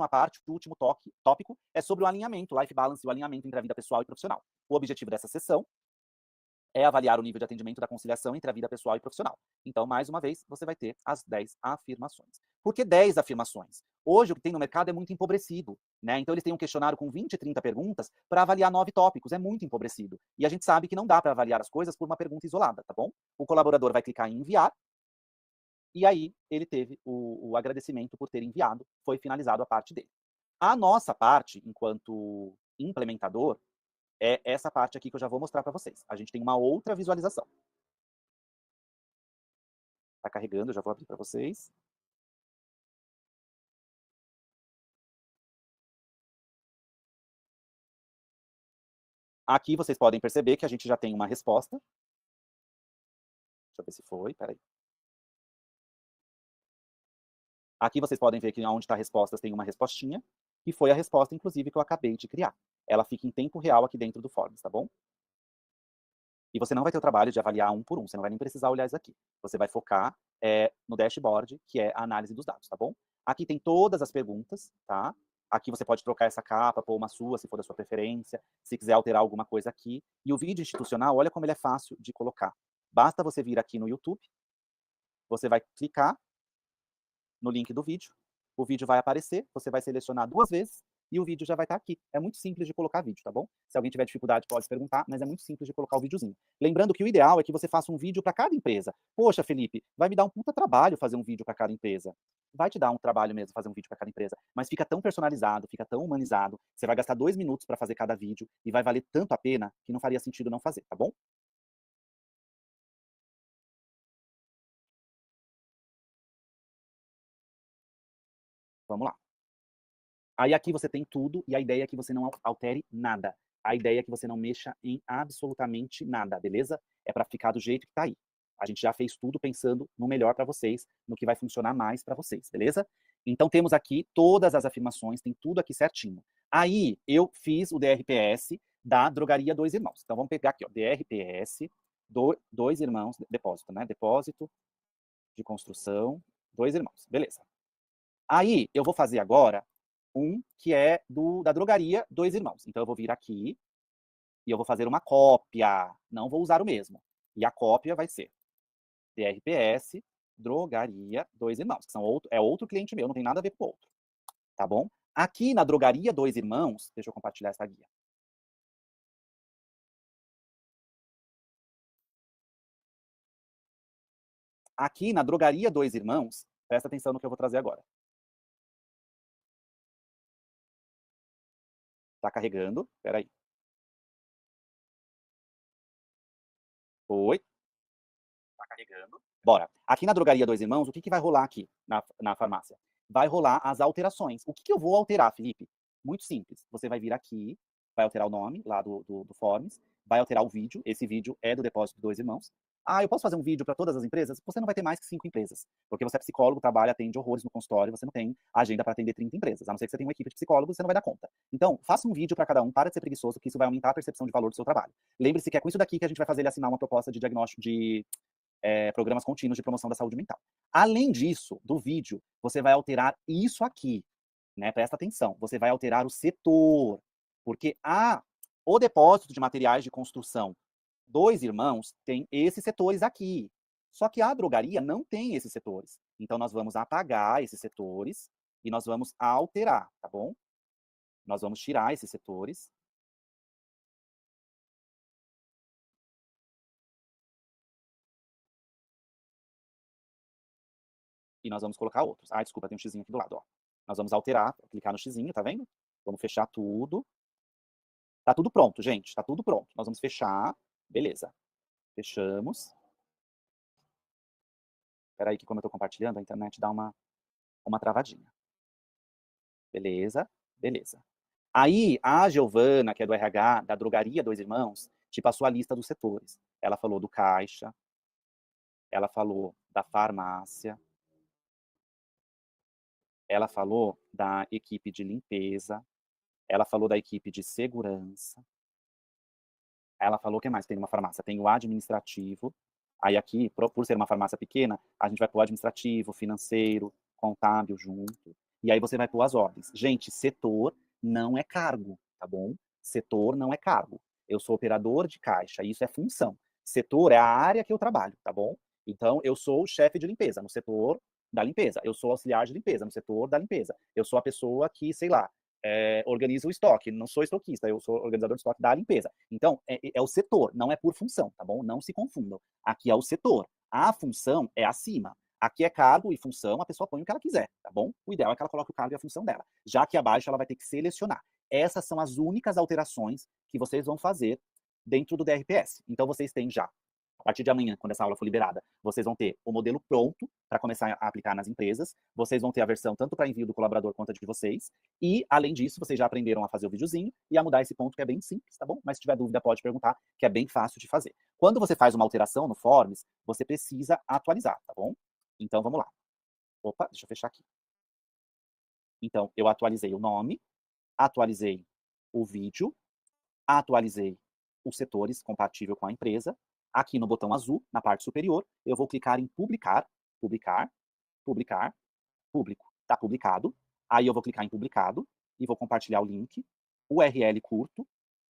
parte, o último tópico, é sobre o alinhamento, life balance, o alinhamento entre a vida pessoal e profissional. O objetivo dessa sessão é avaliar o nível de atendimento da conciliação entre a vida pessoal e profissional. Então, mais uma vez, você vai ter as 10 afirmações. Por que 10 afirmações? Hoje, o que tem no mercado é muito empobrecido, né? Então, eles têm um questionário com 20, 30 perguntas para avaliar 9 tópicos. É muito empobrecido. E a gente sabe que não dá para avaliar as coisas por uma pergunta isolada, tá bom? O colaborador vai clicar em enviar, e aí ele teve o agradecimento por ter enviado, foi finalizado a parte dele. A nossa parte, enquanto implementador, é essa parte aqui que eu já vou mostrar para vocês. A gente tem uma outra visualização. Está carregando, eu já vou abrir para vocês. Aqui vocês podem perceber que a gente já tem uma resposta. Deixa eu ver se foi, peraí. Aqui vocês podem ver que onde está respostas tem uma respostinha, que foi a resposta, inclusive, que eu acabei de criar. Ela fica em tempo real aqui dentro do Forms, tá bom? E você não vai ter o trabalho de avaliar um por um, você não vai nem precisar olhar isso aqui. Você vai focar no dashboard, que é a análise dos dados, tá bom? Aqui tem todas as perguntas, tá? Aqui você pode trocar essa capa, pôr uma sua, se for da sua preferência, se quiser alterar alguma coisa aqui. E o vídeo institucional, olha como ele é fácil de colocar. Basta você vir aqui no YouTube, você vai clicar no link do vídeo, o vídeo vai aparecer, você vai selecionar 2 vezes e o vídeo já vai estar aqui. É muito simples de colocar vídeo, tá bom? Se alguém tiver dificuldade, pode perguntar, mas é muito simples de colocar o videozinho. Lembrando que o ideal é que você faça um vídeo para cada empresa. Poxa, Felipe, vai me dar um puta trabalho fazer um vídeo para cada empresa. Vai te dar um trabalho mesmo fazer um vídeo para cada empresa, mas fica tão personalizado, fica tão humanizado, você vai gastar 2 minutos para fazer cada vídeo e vai valer tanto a pena que não faria sentido não fazer, tá bom? Vamos lá. Aí aqui você tem tudo e a ideia é que você não altere nada. A ideia é que você não mexa em absolutamente nada, beleza? É para ficar do jeito que tá aí. A gente já fez tudo pensando no melhor para vocês, no que vai funcionar mais para vocês, beleza? Então temos aqui todas as afirmações, tem tudo aqui certinho. Aí eu fiz o DRPS da Drogaria Dois Irmãos. Então vamos pegar aqui, ó, DRPS, Dois Irmãos, depósito, né? Depósito de construção, Dois Irmãos, beleza. Aí eu vou fazer agora um que é da Drogaria Dois Irmãos. Então eu vou vir aqui e eu vou fazer uma cópia. Não vou usar o mesmo. E a cópia vai ser DRPS Drogaria Dois Irmãos, que é outro cliente meu, não tem nada a ver com o outro. Tá bom? Aqui na Drogaria Dois Irmãos, deixa eu compartilhar essa guia. Aqui na Drogaria Dois Irmãos, presta atenção no que eu vou trazer agora. Tá carregando, peraí. Oi, tá carregando. Bora. Aqui na Drogaria Dois Irmãos, o que vai rolar aqui na farmácia? Vai rolar as alterações. O que eu vou alterar, Felipe? Muito simples. Você vai vir aqui, vai alterar o nome lá do Forms, vai alterar o vídeo. Esse vídeo é do depósito de Dois Irmãos. Ah, eu posso fazer um vídeo para todas as empresas? Você não vai ter mais que 5 empresas. Porque você é psicólogo, trabalha, atende horrores no consultório, você não tem agenda para atender 30 empresas. A não ser que você tenha uma equipe de psicólogos, você não vai dar conta. Então, faça um vídeo para cada um, para de ser preguiçoso, que isso vai aumentar a percepção de valor do seu trabalho. Lembre-se que é com isso daqui que a gente vai fazer ele assinar uma proposta de diagnóstico de programas contínuos de promoção da saúde mental. Além disso, do vídeo, você vai alterar isso aqui, né? Presta atenção, você vai alterar o setor, porque o depósito de materiais de construção Dois Irmãos tem esses setores aqui. Só que a drogaria não tem esses setores. Então, nós vamos apagar esses setores e nós vamos alterar, tá bom? Nós vamos tirar esses setores. E nós vamos colocar outros. Ah, desculpa, tem um xizinho aqui do lado, ó. Nós vamos alterar, clicar no xizinho, tá vendo? Vamos fechar tudo. Tá tudo pronto, gente, tá tudo pronto. Nós vamos fechar, beleza. Fechamos. Espera aí que como eu tô compartilhando, a internet dá uma travadinha. Beleza, beleza. Aí, a Giovana, que é do RH, da Drogaria Dois Irmãos, te passou a lista dos setores. Ela falou do caixa, ela falou da farmácia, ela falou da equipe de limpeza, ela falou da equipe de segurança, ela falou o que mais tem numa farmácia? Tem o administrativo. Aí aqui, por ser uma farmácia pequena, a gente vai pôr o administrativo, financeiro, contábil junto. E aí você vai pôr as ordens. Gente, setor não é cargo, tá bom? Setor não é cargo. Eu sou operador de caixa, isso é função. Setor é a área que eu trabalho, tá bom? Então, eu sou o chefe de limpeza no setor da limpeza. Eu sou auxiliar de limpeza no setor da limpeza. Eu sou a pessoa que, sei lá, organiza o estoque. Não sou estoquista, eu sou organizador de estoque da limpeza. Então, é o setor, não é por função, tá bom? Não se confundam. Aqui é o setor. A função é acima. Aqui é cargo e função, a pessoa põe o que ela quiser, tá bom? O ideal é que ela coloque o cargo e a função dela. Já que abaixo ela vai ter que selecionar. Essas são as únicas alterações que vocês vão fazer dentro do DRPS. Então, vocês têm já a partir de amanhã, quando essa aula for liberada, vocês vão ter o modelo pronto para começar a aplicar nas empresas. Vocês vão ter a versão tanto para envio do colaborador quanto a de vocês. E, além disso, vocês já aprenderam a fazer o videozinho e a mudar esse ponto que é bem simples, tá bom? Mas se tiver dúvida, pode perguntar, que é bem fácil de fazer. Quando você faz uma alteração no Forms, você precisa atualizar, tá bom? Então, vamos lá. Opa, deixa eu fechar aqui. Então, eu atualizei o nome, atualizei o vídeo, atualizei os setores compatível com a empresa. Aqui no botão azul, na parte superior, eu vou clicar em publicar, publicar, publicar, público. Está publicado. Aí eu vou clicar em publicado e vou compartilhar o link. URL curto.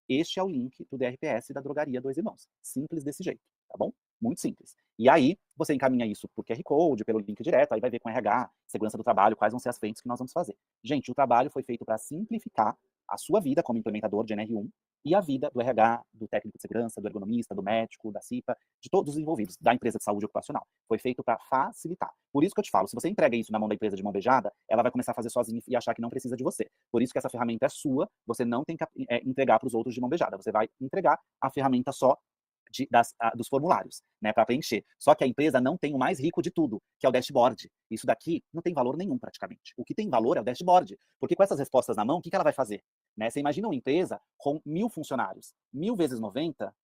Este é o link do DRPS da Drogaria Dois Irmãos. Simples desse jeito, tá bom? Muito simples. E aí, você encaminha isso por QR Code, pelo link direto, aí vai ver com RH, segurança do trabalho, quais vão ser as frentes que nós vamos fazer. Gente, o trabalho foi feito para simplificar a sua vida como implementador de NR1 e a vida do RH, do técnico de segurança, do ergonomista, do médico, da CIPA, de todos os envolvidos, da empresa de saúde ocupacional. Foi feito para facilitar. Por isso que eu te falo, se você entrega isso na mão da empresa de mão beijada, ela vai começar a fazer sozinha e achar que não precisa de você. Por isso que essa ferramenta é sua, você não tem que entregar para os outros de mão beijada, você vai entregar a ferramenta só dos formulários, né, para preencher. Só que a empresa não tem o mais rico de tudo, que é o dashboard. Isso daqui não tem valor nenhum praticamente. O que tem valor é o dashboard, porque com essas respostas na mão, o que ela vai fazer? Né? Você imagina uma empresa com 1.000 funcionários, 1.000 vezes 90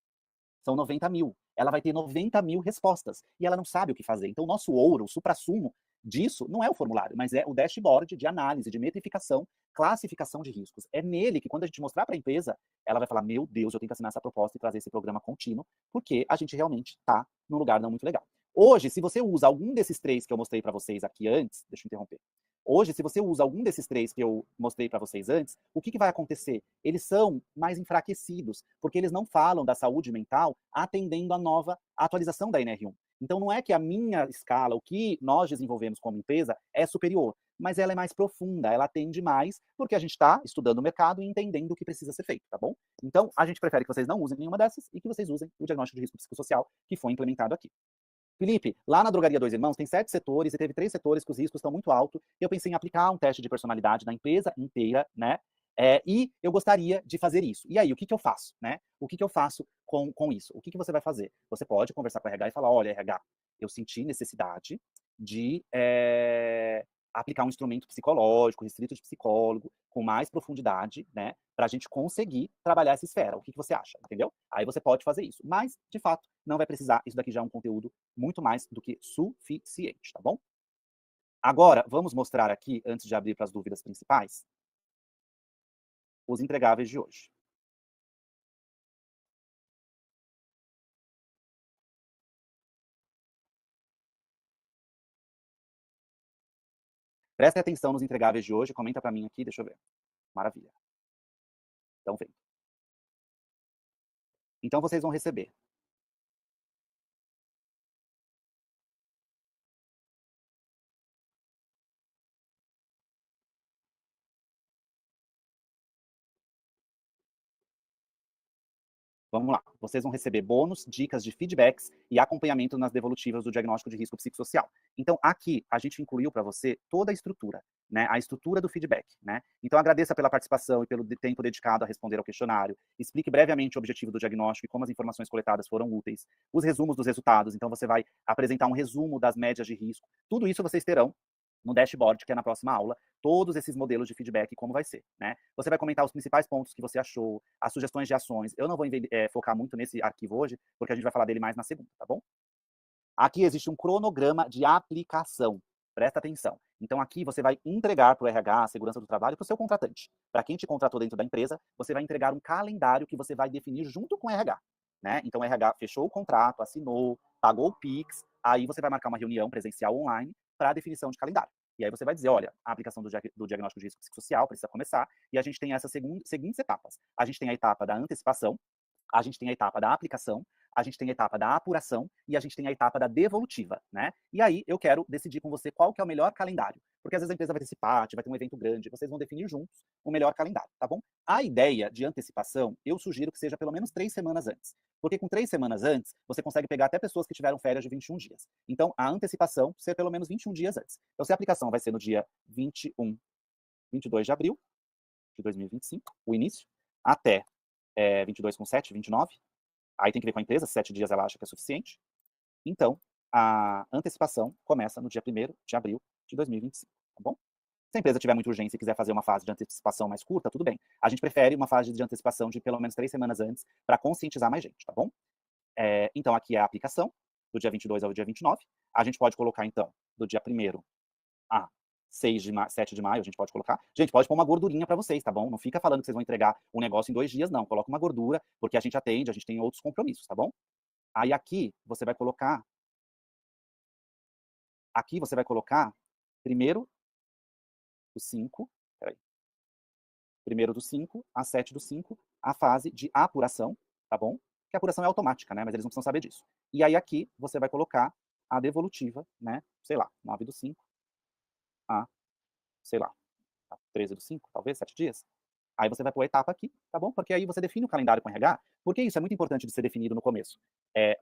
são 90 mil. Ela vai ter 90 mil respostas e ela não sabe o que fazer. Então, o nosso ouro, o suprassumo disso, não é o formulário, mas é o dashboard de análise, de metrificação, classificação de riscos. É nele que, quando a gente mostrar para a empresa, ela vai falar: meu Deus, eu tenho que assinar essa proposta e trazer esse programa contínuo, porque a gente realmente está num lugar não muito legal. Hoje, se você usa algum desses 3 que eu mostrei para vocês aqui antes, deixa eu interromper. Hoje, se você usa algum desses 3 que eu mostrei para vocês antes, o que vai acontecer? Eles são mais enfraquecidos, porque eles não falam da saúde mental atendendo a nova atualização da NR1. Então, não é que a minha escala, o que nós desenvolvemos como empresa, é superior, mas ela é mais profunda, ela atende mais, porque a gente está estudando o mercado e entendendo o que precisa ser feito, tá bom? Então, a gente prefere que vocês não usem nenhuma dessas e que vocês usem o diagnóstico de risco psicossocial que foi implementado aqui. Felipe, lá na Drogaria Dois Irmãos tem 7 setores e teve 3 setores que os riscos estão muito altos. Eu pensei em aplicar um teste de personalidade na empresa inteira, né? E eu gostaria de fazer isso. E aí, o que, que eu faço, né? O que, que eu faço com isso? O que, que você vai fazer? Você pode conversar com o RH e falar, olha, RH, eu senti necessidade de aplicar um instrumento psicológico, restrito de psicólogo, com mais profundidade, né? Para a gente conseguir trabalhar essa esfera. O que, que você acha? Entendeu? Aí você pode fazer isso. Mas, de fato, não vai precisar. Isso daqui já é um conteúdo muito mais do que suficiente, tá bom? Agora, vamos mostrar aqui, antes de abrir para as dúvidas principais, os entregáveis de hoje. Prestem atenção nos entregáveis de hoje. Comenta para mim aqui, deixa eu ver. Maravilha. Então, vem. Então, vocês vão receber. Vamos lá. Vocês vão receber bônus, dicas de feedbacks e acompanhamento nas devolutivas do diagnóstico de risco psicossocial. Então, aqui, a gente incluiu para você toda a estrutura, né? A estrutura do feedback, né? Então, agradeça pela participação e pelo tempo dedicado a responder ao questionário. Explique brevemente o objetivo do diagnóstico e como as informações coletadas foram úteis. Os resumos dos resultados. Então, você vai apresentar um resumo das médias de risco. Tudo isso vocês terão no dashboard, que é na próxima aula, todos esses modelos de feedback, como vai ser, né? Você vai comentar os principais pontos que você achou, as sugestões de ações. Eu não vou focar muito nesse arquivo hoje, porque a gente vai falar dele mais na segunda, tá bom? Aqui existe um cronograma de aplicação. Presta atenção. Então, aqui você vai entregar para o RH, a segurança do trabalho, para o seu contratante. Para quem te contratou dentro da empresa, você vai entregar um calendário que você vai definir junto com o RH. Né? Então, o RH fechou o contrato, assinou, pagou o Pix, aí você vai marcar uma reunião presencial online para a definição de calendário. E aí você vai dizer, olha, a aplicação do diagnóstico de risco psicossocial precisa começar, e a gente tem essas seguintes etapas. A gente tem a etapa da antecipação, a gente tem a etapa da aplicação, a gente tem a etapa da apuração e a gente tem a etapa da devolutiva, né? E aí eu quero decidir com você qual que é o melhor calendário. Porque às vezes a empresa vai ter esse pátio, vai ter um evento grande, vocês vão definir juntos o melhor calendário, tá bom? A ideia de antecipação, eu sugiro que seja pelo menos 3 semanas antes. Porque com 3 semanas antes, você consegue pegar até pessoas que tiveram férias de 21 dias. Então, a antecipação ser pelo menos 21 dias antes. Então, se a aplicação vai ser no dia 22 de abril de 2025, o início, até 22 com 7, 29, aí tem que ver com a empresa, se 7 dias ela acha que é suficiente. Então, a antecipação começa no dia 1º de abril de 2025, tá bom? Se a empresa tiver muita urgência e quiser fazer uma fase de antecipação mais curta, tudo bem. A gente prefere uma fase de antecipação de pelo menos 3 semanas antes para conscientizar mais gente, tá bom? Então, aqui é a aplicação, do dia 22 ao dia 29. A gente pode colocar, então, do dia 1º a 7 de maio, a gente pode colocar. Gente, pode pôr uma gordurinha para vocês, tá bom? Não fica falando que vocês vão entregar um negócio em 2 dias, não. Coloca uma gordura, porque a gente atende, a gente tem outros compromissos, tá bom? Aí aqui, você vai colocar... Aqui você vai colocar, primeiro do 5, peraí. Primeiro do 5 a 7 do 5, a fase de apuração, tá bom? Que a apuração é automática, né? Mas eles não precisam saber disso. E aí aqui, você vai colocar a devolutiva, né? Sei lá, 9 do 5 a, sei lá, 13 do 5, talvez, 7 dias. Aí você vai pôr a etapa aqui, tá bom? Porque aí você define o calendário com o RH, porque isso é muito importante de ser definido no começo.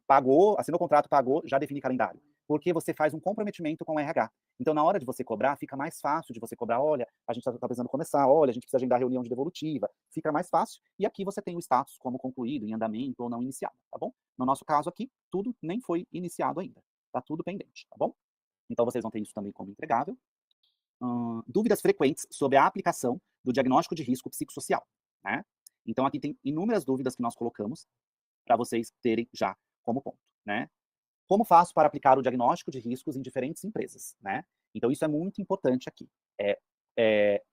Pagou, assinou o contrato, pagou, já define calendário. Porque você faz um comprometimento com o RH. Então, na hora de você cobrar, fica mais fácil de você cobrar, olha, a gente está precisando começar, olha, a gente precisa agendar reunião de devolutiva, fica mais fácil. E aqui você tem o status como concluído, em andamento ou não iniciado, tá bom? No nosso caso aqui, tudo nem foi iniciado ainda. Tá tudo pendente, tá bom? Então, vocês vão ter isso também como entregável. Dúvidas frequentes sobre a aplicação do diagnóstico de risco psicossocial, né? Então, aqui tem inúmeras dúvidas que nós colocamos para vocês terem já como ponto, né? Como faço para aplicar o diagnóstico de riscos em diferentes empresas, né? Então, isso é muito importante aqui.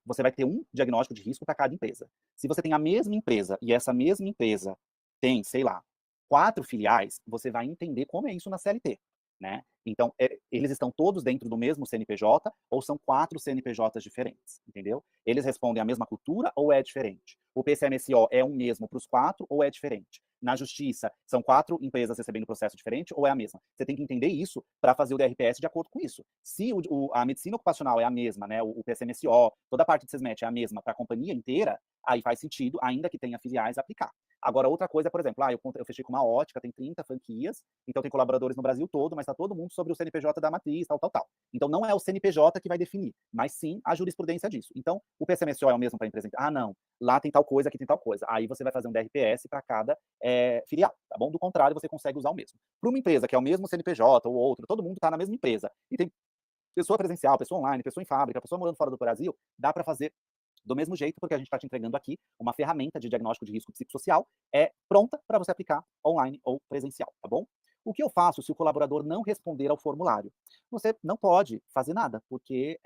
Você vai ter um diagnóstico de risco para cada empresa. Se você tem a mesma empresa e essa mesma empresa tem, sei lá, 4 filiais, você vai entender como é isso na CLT, né? Então, eles estão todos dentro do mesmo CNPJ ou são 4 CNPJs diferentes, entendeu? Eles respondem à mesma cultura ou é diferente? O PCMSO é o mesmo para os 4 ou é diferente? Na justiça, são 4 empresas recebendo processo diferente ou é a mesma? Você tem que entender isso para fazer o DRPS de acordo com isso. Se a medicina ocupacional é a mesma, né, o PCMSO, toda a parte de SESMET é a mesma para a companhia inteira, aí faz sentido, ainda que tenha filiais, aplicar. Agora, outra coisa é, por exemplo, eu fechei com uma ótica, tem 30 franquias, então tem colaboradores no Brasil todo, mas está todo mundo sobre o CNPJ da matriz, tal, tal, tal. Então, não é o CNPJ que vai definir, mas sim a jurisprudência disso. Então, o PCMSO é o mesmo para a empresa. Não, lá tem tal coisa, aqui tem tal coisa. Aí você vai fazer um DRPS para cada filial, tá bom? Do contrário, você consegue usar o mesmo. Para uma empresa que é o mesmo CNPJ ou outro, todo mundo está na mesma empresa, e tem pessoa presencial, pessoa online, pessoa em fábrica, pessoa morando fora do Brasil, dá para fazer do mesmo jeito, porque a gente está te entregando aqui uma ferramenta de diagnóstico de risco psicossocial pronta para você aplicar online ou presencial, tá bom? O que eu faço se o colaborador não responder ao formulário? Você não pode fazer nada, porque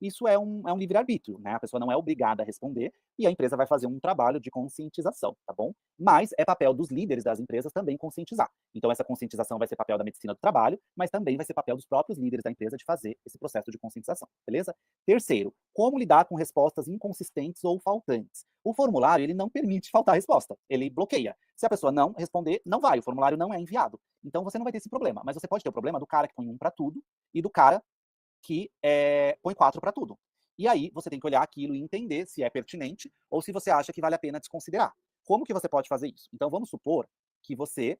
isso é um livre-arbítrio, né? A pessoa não é obrigada a responder e a empresa vai fazer um trabalho de conscientização, tá bom? Mas é papel dos líderes das empresas também conscientizar. Então, essa conscientização vai ser papel da medicina do trabalho, mas também vai ser papel dos próprios líderes da empresa de fazer esse processo de conscientização, beleza? Terceiro, como lidar com respostas inconsistentes ou faltantes? O formulário, ele não permite faltar resposta, ele bloqueia. Se a pessoa não responder, não vai, o formulário não é enviado. Então, você não vai ter esse problema, mas você pode ter o problema do cara que põe 1 para tudo e do cara que põe 4 para tudo. E aí, você tem que olhar aquilo e entender se é pertinente ou se você acha que vale a pena desconsiderar. Como que você pode fazer isso? Então, vamos supor que você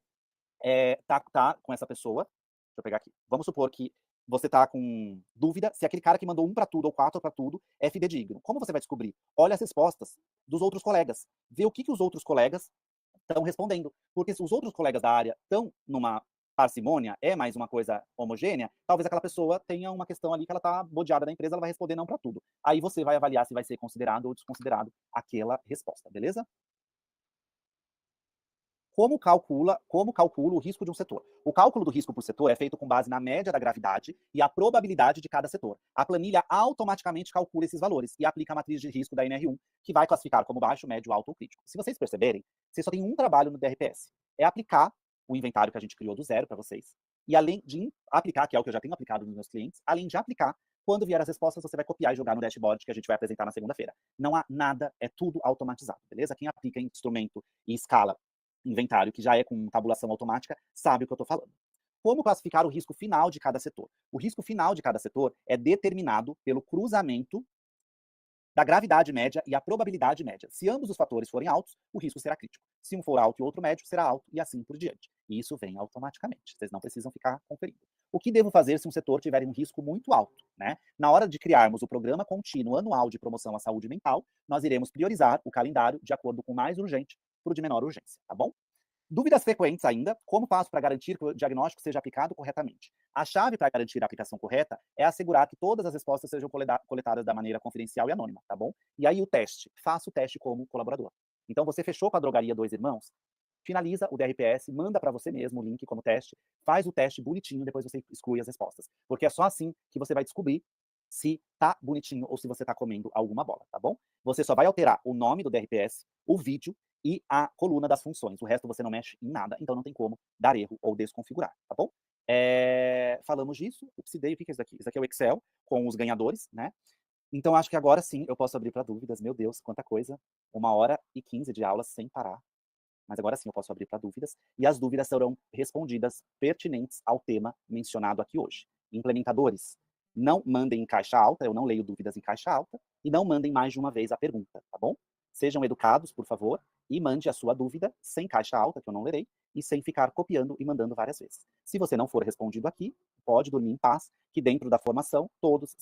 tá com essa pessoa. Deixa eu pegar aqui. Vamos supor que você tá com dúvida se aquele cara que mandou 1 para tudo ou 4 para tudo é fidedigno. Como você vai descobrir? Olha as respostas dos outros colegas. Vê o que os outros colegas estão respondendo. Porque se os outros colegas da área estão numa parcimônia, é mais uma coisa homogênea, talvez aquela pessoa tenha uma questão ali que ela tá bodeada da empresa, ela vai responder não para tudo. Aí você vai avaliar se vai ser considerado ou desconsiderado aquela resposta, beleza? Como calcula o risco de um setor? O cálculo do risco por setor é feito com base na média da gravidade e a probabilidade de cada setor. A planilha automaticamente calcula esses valores e aplica a matriz de risco da NR1, que vai classificar como baixo, médio, alto ou crítico. Se vocês perceberem, vocês só têm um trabalho no DRPS. É aplicar o inventário que a gente criou do zero para vocês. E além de aplicar, que é o que eu já tenho aplicado nos meus clientes, além de aplicar, quando vier as respostas, você vai copiar e jogar no dashboard que a gente vai apresentar na segunda-feira. Não há nada, é tudo automatizado, beleza? Quem aplica em instrumento e escala inventário, que já é com tabulação automática, sabe o que eu estou falando. Como classificar o risco final de cada setor? O risco final de cada setor é determinado pelo cruzamento da gravidade média e a probabilidade média. Se ambos os fatores forem altos, o risco será crítico. Se um for alto e o outro médio, será alto e assim por diante. E isso vem automaticamente. Vocês não precisam ficar conferindo. O que devo fazer se um setor tiver um risco muito alto, né? Na hora de criarmos o programa contínuo anual de promoção à saúde mental, nós iremos priorizar o calendário de acordo com o mais urgente para o de menor urgência, tá bom? Dúvidas frequentes ainda, como faço para garantir que o diagnóstico seja aplicado corretamente? A chave para garantir a aplicação correta é assegurar que todas as respostas sejam coletadas da maneira confidencial e anônima, tá bom? E aí o teste, faça o teste como colaborador. Então você fechou com a drogaria Dois Irmãos, finaliza o DRPS, manda para você mesmo o link como teste, faz o teste bonitinho, depois você exclui as respostas. Porque é só assim que você vai descobrir se tá bonitinho ou se você tá comendo alguma bola, tá bom? Você só vai alterar o nome do DRPS, o vídeo e a coluna das funções. O resto você não mexe em nada, então não tem como dar erro ou desconfigurar, tá bom? Falamos disso. O que é isso aqui? Isso aqui é o Excel com os ganhadores, né? Então acho que agora sim eu posso abrir para dúvidas. Meu Deus, quanta coisa. 1h15 de aula sem parar. Mas agora sim eu posso abrir para dúvidas. E as dúvidas serão respondidas pertinentes ao tema mencionado aqui hoje. Implementadores, não mandem em caixa alta, eu não leio dúvidas em caixa alta, e não mandem mais de uma vez a pergunta, tá bom? Sejam educados, por favor, e mande a sua dúvida sem caixa alta, que eu não lerei, e sem ficar copiando e mandando várias vezes. Se você não for respondido aqui, pode dormir em paz, que dentro da formação todos